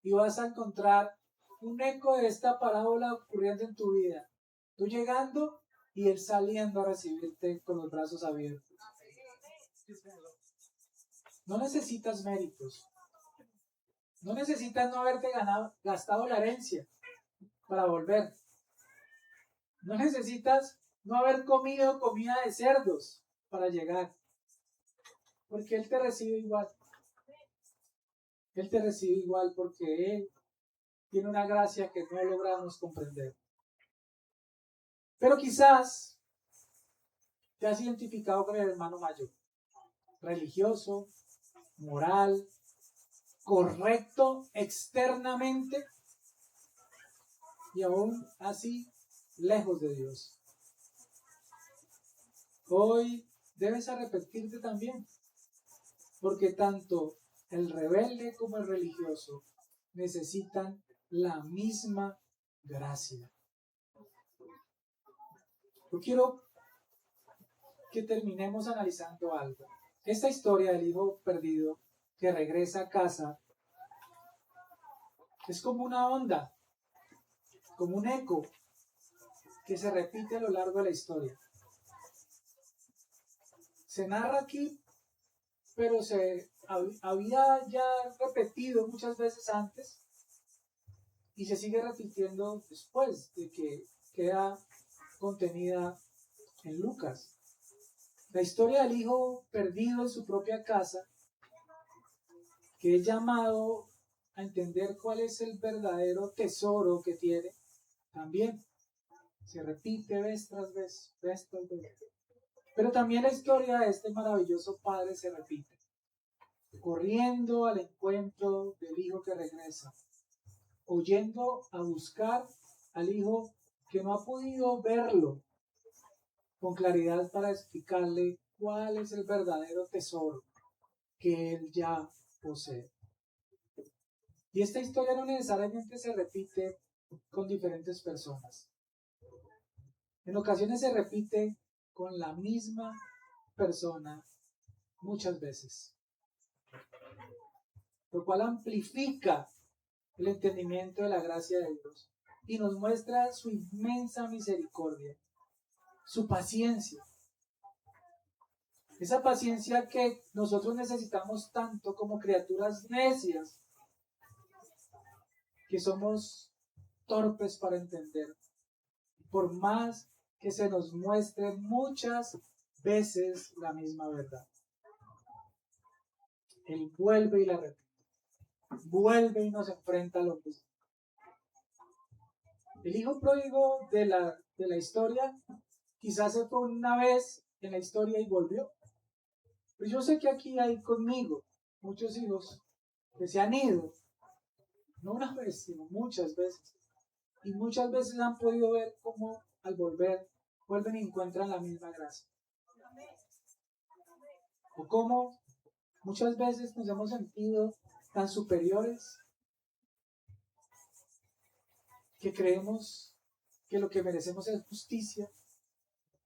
y vas a encontrar un eco de esta parábola ocurriendo en tu vida. Tú llegando y Él saliendo a recibirte con los brazos abiertos. No necesitas méritos. No necesitas no haberte gastado la herencia para volver. No necesitas no haber comido comida de cerdos para llegar. Porque Él te recibe igual. Él te recibe igual porque Él tiene una gracia que no logramos comprender. Pero quizás te has identificado con el hermano mayor. Religioso, moral, correcto externamente y aún así lejos de Dios. Hoy debes arrepentirte también, porque tanto el rebelde como el religioso necesitan la misma gracia. Yo quiero que terminemos analizando algo. Esta historia del hijo perdido que regresa a casa es como una onda, como un eco que se repite a lo largo de la historia. Se narra aquí, pero se había ya repetido muchas veces antes y se sigue repitiendo después de que queda contenida en Lucas. La historia del hijo perdido en su propia casa, que es llamado a entender cuál es el verdadero tesoro que tiene, también se repite vez tras vez, vez tras vez. Pero también la historia de este maravilloso padre se repite, corriendo al encuentro del hijo que regresa, oyendo a buscar al hijo que no ha podido verlo con claridad para explicarle cuál es el verdadero tesoro que él ya posee. Y esta historia no necesariamente se repite con diferentes personas. En ocasiones se repite con la misma persona muchas veces, lo cual amplifica el entendimiento de la gracia de Dios y nos muestra su inmensa misericordia, su paciencia. Esa paciencia que nosotros necesitamos tanto como criaturas necias que somos torpes para entender, por más que se nos muestre muchas veces la misma verdad. Él vuelve y la repite, vuelve y nos enfrenta a lo mismo. El hijo pródigo de la historia quizás se fue una vez en la historia y volvió. Pero yo sé que aquí hay conmigo muchos hijos que se han ido, no una vez, sino muchas veces. Y muchas veces han podido ver cómo al volver, vuelven y encuentran la misma gracia. O cómo muchas veces nos hemos sentido tan superiores que creemos que lo que merecemos es justicia.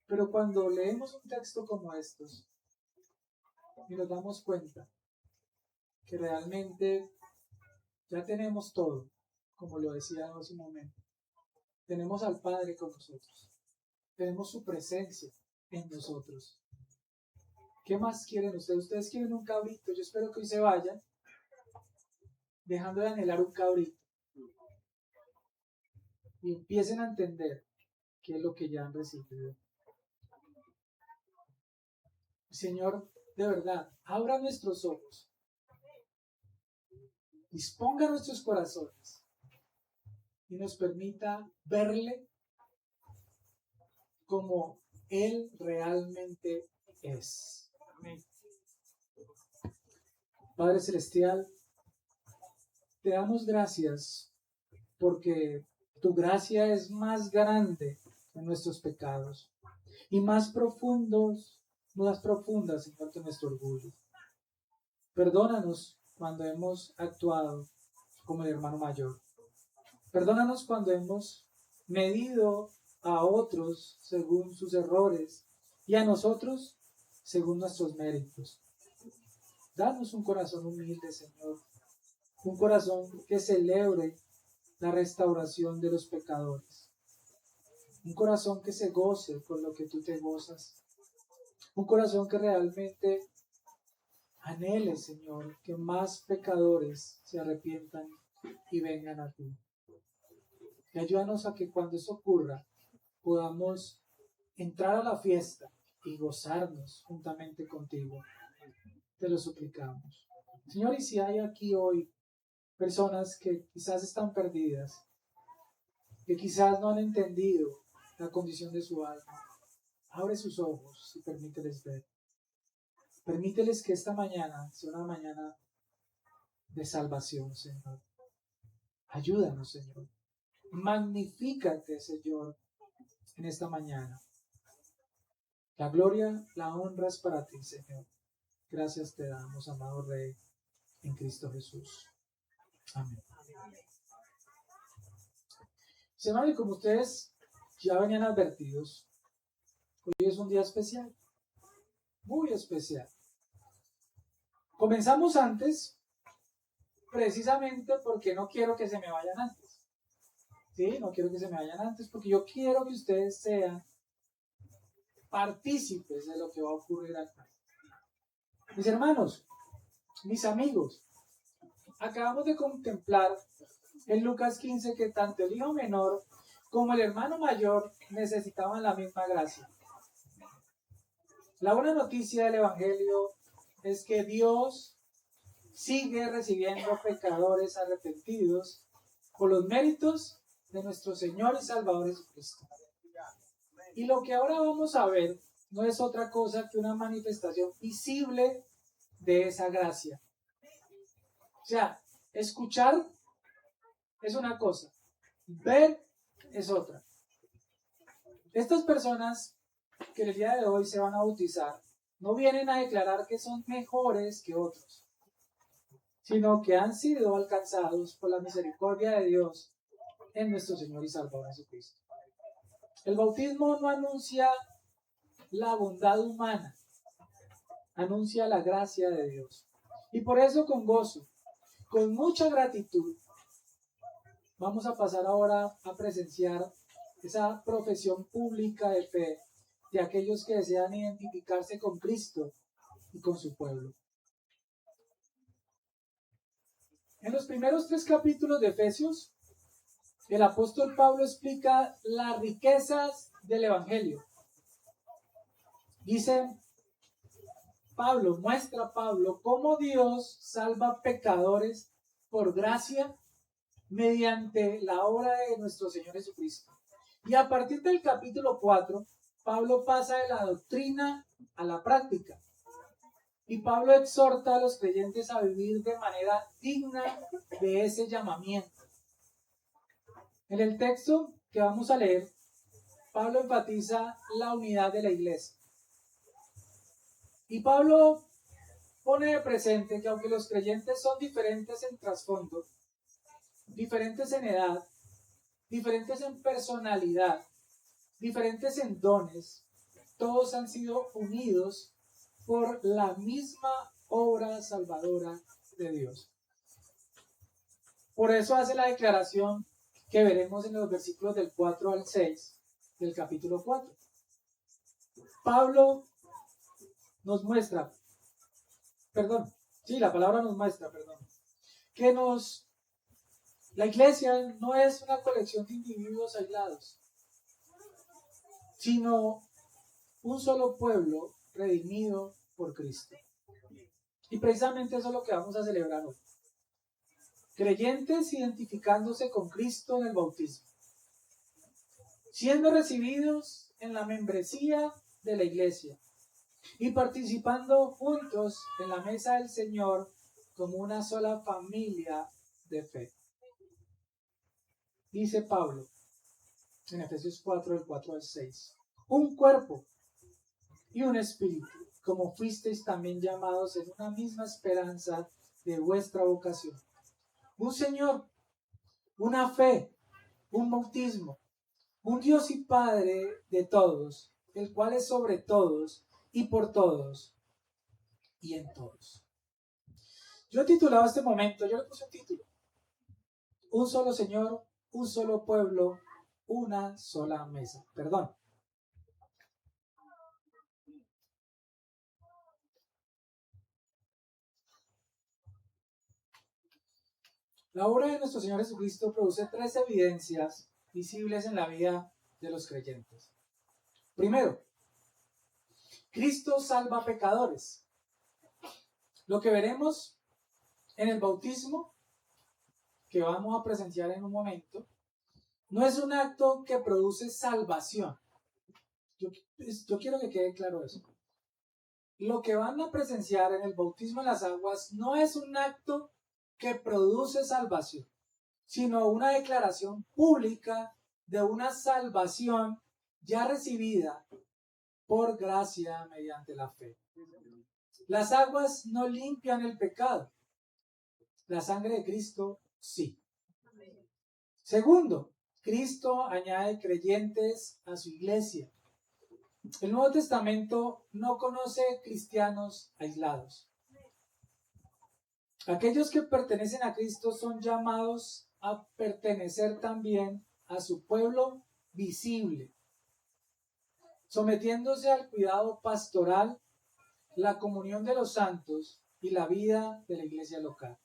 Pero cuando leemos un texto como estos y nos damos cuenta que realmente ya tenemos todo, como lo decía hace un momento, tenemos al Padre con nosotros, tenemos su presencia en nosotros. ¿Qué más quieren ustedes? Ustedes quieren un cabrito. Yo espero que hoy se vayan dejando de anhelar un cabrito y empiecen a entender qué es lo que ya han recibido. Señor, de verdad, abra nuestros ojos, disponga nuestros corazones y nos permita verle como Él realmente es. Amén. Padre Celestial, te damos gracias porque tu gracia es más grande que nuestros pecados y más profundas, Señor, que nuestro orgullo. Perdónanos cuando hemos actuado como el hermano mayor. Perdónanos cuando hemos medido a otros según sus errores y a nosotros según nuestros méritos. Danos un corazón humilde, Señor, un corazón que celebre la restauración de los pecadores, un corazón que se goce con lo que tú te gozas, un corazón que realmente anhele, Señor, que más pecadores se arrepientan y vengan a ti. Y ayúdanos a que cuando eso ocurra podamos entrar a la fiesta y gozarnos juntamente contigo. Te lo suplicamos. Señor, y si hay aquí hoy personas que quizás están perdidas, que quizás no han entendido la condición de su alma, abre sus ojos y permíteles ver. Permíteles que esta mañana sea una mañana de salvación, Señor. Ayúdanos, Señor. Magnifícate, Señor, en esta mañana. La gloria, la honra es para ti, Señor. Gracias te damos, amado Rey, en Cristo Jesús. Amén. Señor, y como ustedes ya venían advertidos, hoy es un día especial, muy especial. Comenzamos antes, precisamente porque no quiero que se me vayan antes. ¿Sí? No quiero que se me vayan antes, porque yo quiero que ustedes sean partícipes de lo que va a ocurrir acá. Mis hermanos, mis amigos, acabamos de contemplar en Lucas 15 que tanto el hijo menor como el hermano mayor necesitaban la misma gracia. La buena noticia del Evangelio es que Dios sigue recibiendo pecadores arrepentidos por los méritos de nuestro Señor y Salvador Jesucristo. Y lo que ahora vamos a ver no es otra cosa que una manifestación visible de esa gracia. O sea, escuchar es una cosa, ver es otra. Estas personas que el día de hoy se van a bautizar no vienen a declarar que son mejores que otros, sino que han sido alcanzados por la misericordia de Dios en nuestro Señor y Salvador Jesucristo. El bautismo no anuncia la bondad humana, anuncia la gracia de Dios. Y por eso con gozo, con mucha gratitud, vamos a pasar ahora a presenciar esa profesión pública de fe de aquellos que desean identificarse con Cristo y con su pueblo. En los primeros 3 capítulos de Efesios, el apóstol Pablo explica las riquezas del Evangelio. Muestra Pablo cómo Dios salva pecadores por gracia mediante la obra de nuestro Señor Jesucristo. Y a partir del capítulo 4, Pablo pasa de la doctrina a la práctica. Y Pablo exhorta a los creyentes a vivir de manera digna de ese llamamiento. En el texto que vamos a leer, Pablo enfatiza la unidad de la iglesia. Y Pablo pone de presente que aunque los creyentes son diferentes en trasfondo, diferentes en edad, diferentes en personalidad, diferentes en dones, todos han sido unidos por la misma obra salvadora de Dios. Por eso hace la declaración que veremos en los versículos del 4 al 6 del capítulo 4. La palabra nos muestra, que la iglesia no es una colección de individuos aislados, sino un solo pueblo redimido por Cristo. Y precisamente eso es lo que vamos a celebrar hoy. Creyentes identificándose con Cristo en el bautismo, siendo recibidos en la membresía de la iglesia y participando juntos en la mesa del Señor como una sola familia de fe. Dice Pablo en Efesios 4, del 4 al 6, un cuerpo y un espíritu, como fuisteis también llamados en una misma esperanza de vuestra vocación. Un Señor, una fe, un bautismo, un Dios y Padre de todos, el cual es sobre todos y por todos y en todos. Yo he titulado este momento, yo le puse un título: un solo Señor, un solo pueblo, una sola mesa. La obra de nuestro Señor Jesucristo produce 3 evidencias visibles en la vida de los creyentes. Primero, Cristo salva pecadores. Lo que veremos en el bautismo, que vamos a presenciar en un momento, no es un acto que produce salvación. Yo quiero que quede claro eso. Lo que van a presenciar en el bautismo en las aguas no es un acto que produce salvación, sino una declaración pública de una salvación ya recibida por gracia mediante la fe. Las aguas no limpian el pecado, la sangre de Cristo sí. Segundo, Cristo añade creyentes a su iglesia. El Nuevo Testamento no conoce cristianos aislados. Aquellos que pertenecen a Cristo son llamados a pertenecer también a su pueblo visible, sometiéndose al cuidado pastoral, la comunión de los santos y la vida de la iglesia local.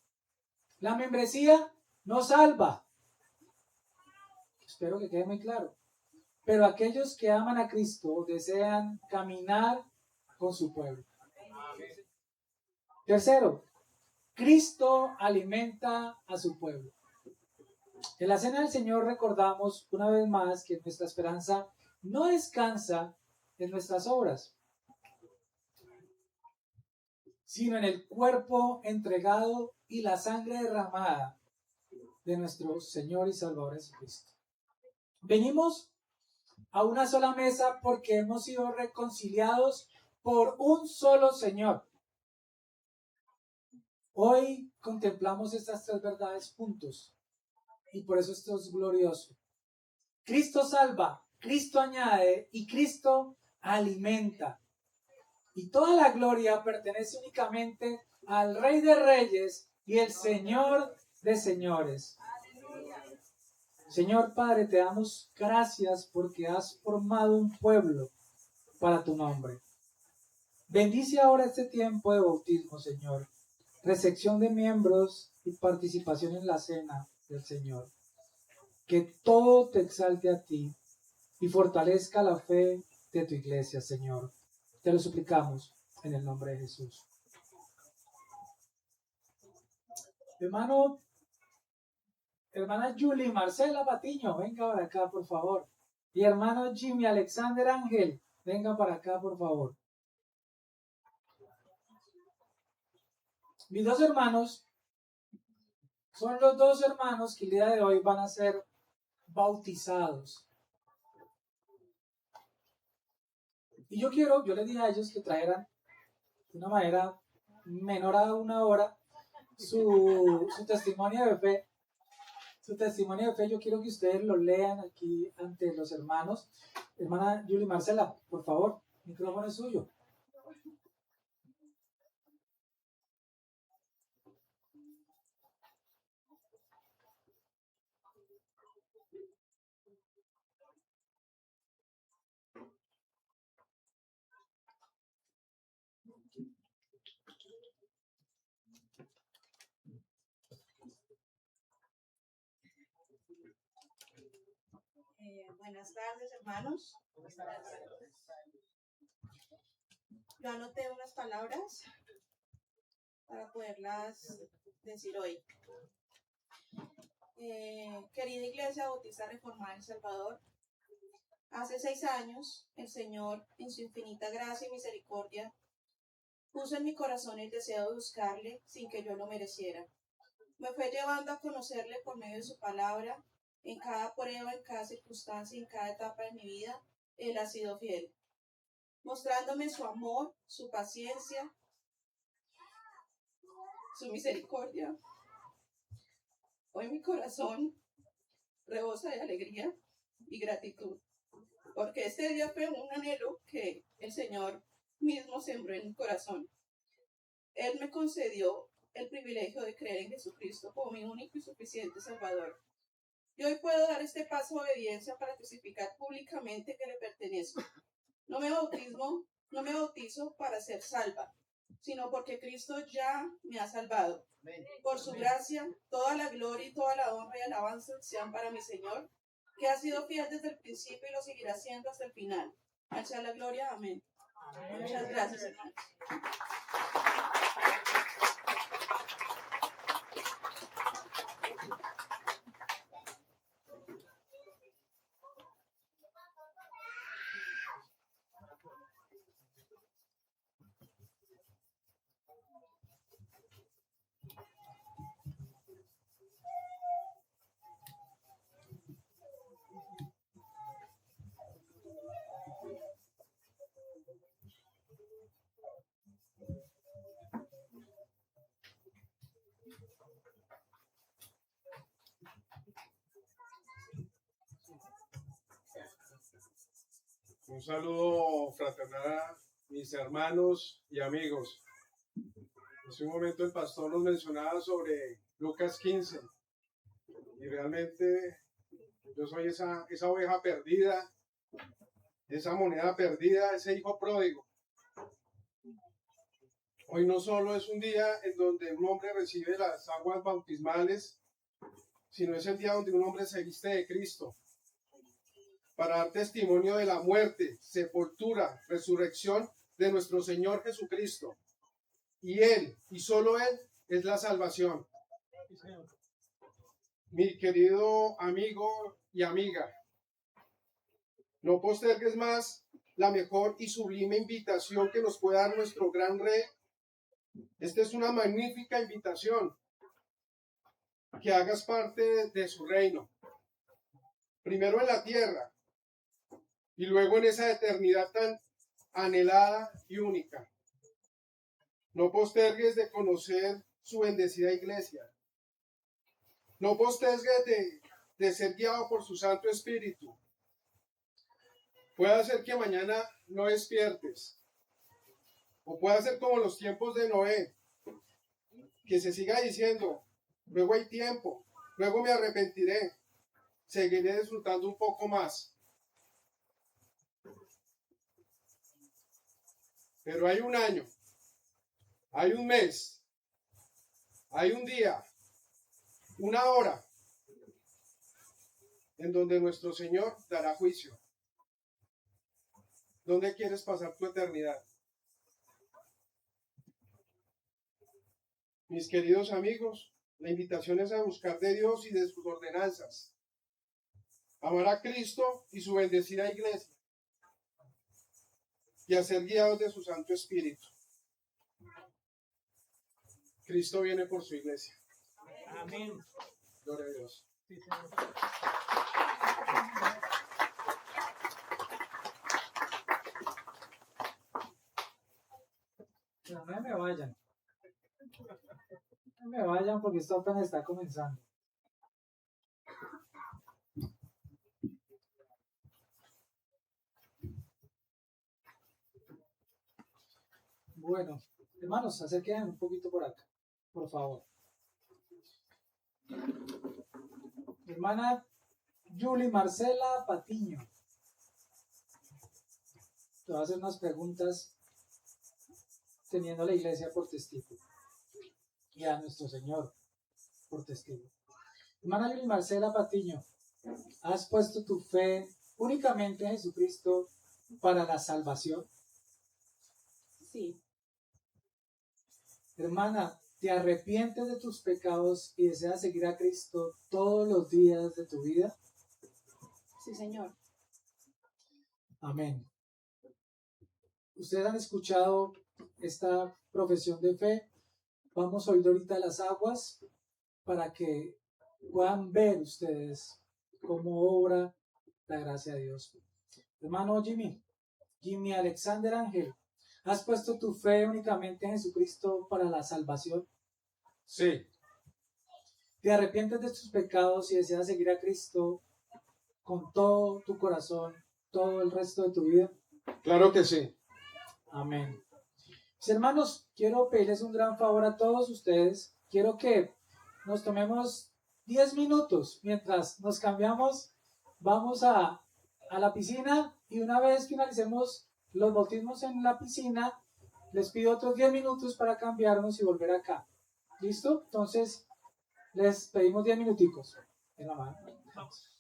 La membresía no salva. Espero que quede muy claro. Pero aquellos que aman a Cristo desean caminar con su pueblo. Tercero, Cristo alimenta a su pueblo. En la Cena del Señor recordamos una vez más que nuestra esperanza no descansa en nuestras obras, sino en el cuerpo entregado y la sangre derramada de nuestro Señor y Salvador Jesucristo. Venimos a una sola mesa porque hemos sido reconciliados por un solo Señor. Hoy contemplamos estas 3 verdades juntos y por eso esto es glorioso. Cristo salva, Cristo añade y Cristo alimenta. Y toda la gloria pertenece únicamente al Rey de Reyes y el Señor de Señores. Señor Padre, te damos gracias porque has formado un pueblo para tu nombre. Bendice ahora este tiempo de bautismo, Señor. recepción de miembros y participación en la cena del Señor. Que todo te exalte a ti y fortalezca la fe de tu iglesia, Señor. Te lo suplicamos en el nombre de Jesús. Hermana Julie Marcela Patiño, venga para acá, por favor. Y hermano Jimmy Alexander Ángel, venga para acá, por favor. Mis dos hermanos son los dos hermanos que el día de hoy van a ser bautizados. Y yo les dije a ellos que trajeran de una manera menor a una hora su testimonio de fe. Su testimonio de fe, yo quiero que ustedes lo lean aquí ante los hermanos. Hermana Julie Marcela, por favor, el micrófono es suyo. Buenas tardes, hermanos. Yo anoté unas palabras para poderlas decir hoy. Querida Iglesia Bautista Reformada en El Salvador, hace 6 años el Señor, en su infinita gracia y misericordia, puso en mi corazón el deseo de buscarle sin que yo lo mereciera. Me fue llevando a conocerle por medio de su palabra. En cada prueba, en cada circunstancia, en cada etapa de mi vida, Él ha sido fiel, mostrándome su amor, su paciencia, su misericordia. Hoy mi corazón rebosa de alegría y gratitud, porque este día fue un anhelo que el Señor mismo sembró en mi corazón. Él me concedió el privilegio de creer en Jesucristo como mi único y suficiente Salvador. Y hoy puedo dar este paso de obediencia para testificar públicamente que le pertenezco. No me bautizo para ser salva, sino porque Cristo ya me ha salvado. Por su gracia, toda la gloria y toda la honra y alabanza sean para mi Señor, que ha sido fiel desde el principio y lo seguirá siendo hasta el final. Al sea la gloria, amén. Muchas gracias, hermanos. Un saludo fraternal a mis hermanos y amigos. Hace un momento el pastor nos mencionaba sobre Lucas 15 y realmente yo soy esa oveja perdida, esa moneda perdida, ese hijo pródigo. Hoy no solo es un día en donde un hombre recibe las aguas bautismales, sino es el día donde un hombre se viste de Cristo para dar testimonio de la muerte, sepultura, resurrección de nuestro Señor Jesucristo. Y Él, y solo Él, es la salvación. Mi querido amigo y amiga, no postergues más la mejor y sublime invitación que nos puede dar nuestro gran Rey. Esta es una magnífica invitación, que hagas parte de su reino, primero en la tierra y luego en esa eternidad tan anhelada y única. No postergues de conocer su bendecida iglesia. No postergues de ser guiado por su Santo Espíritu. Puede ser que mañana no despiertes. O puede ser como los tiempos de Noé, que se siga diciendo, luego hay tiempo, luego me arrepentiré, seguiré disfrutando un poco más. Pero hay un año, hay un mes, Hay un día, una hora, en donde nuestro Señor dará juicio. ¿Dónde quieres pasar tu eternidad? Mis queridos amigos, la invitación es a buscar de Dios y de sus ordenanzas. Amar a Cristo y su bendecida iglesia. Y a ser guiados de su Santo Espíritu. Cristo viene por su iglesia. Amén. Gloria a Dios. Sí, señor. No me vayan. No me vayan porque esto apenas está comenzando. Bueno, hermanos, acérquense un poquito por acá, por favor. Hermana Julie Marcela Patiño. Te voy a hacer unas preguntas teniendo a la iglesia por testigo y a nuestro Señor por testigo. Hermana Julie Marcela Patiño, ¿has puesto tu fe únicamente en Jesucristo para la salvación? Sí, Hermana, ¿te arrepientes de tus pecados y deseas seguir a Cristo todos los días de tu vida? sí, Señor. Amén. Ustedes han escuchado esta profesión de fe. Vamos a oír ahorita las aguas para que puedan ver ustedes cómo obra la gracia de Dios. Hermano Jimmy Alexander Ángel, ¿has puesto tu fe únicamente en Jesucristo para la salvación? Sí, ¿Te arrepientes de tus pecados y deseas seguir a Cristo con todo tu corazón, todo el resto de tu vida? claro que sí. Amén. Mis hermanos, quiero pedirles un gran favor a todos ustedes. Quiero que nos tomemos 10 minutos mientras nos cambiamos. Vamos a la piscina y una vez finalicemos los bautismos en la piscina, les pido otros 10 minutos para cambiarnos y volver acá. ¿Listo? Entonces, les pedimos 10 minuticos. En la mano. Vamos.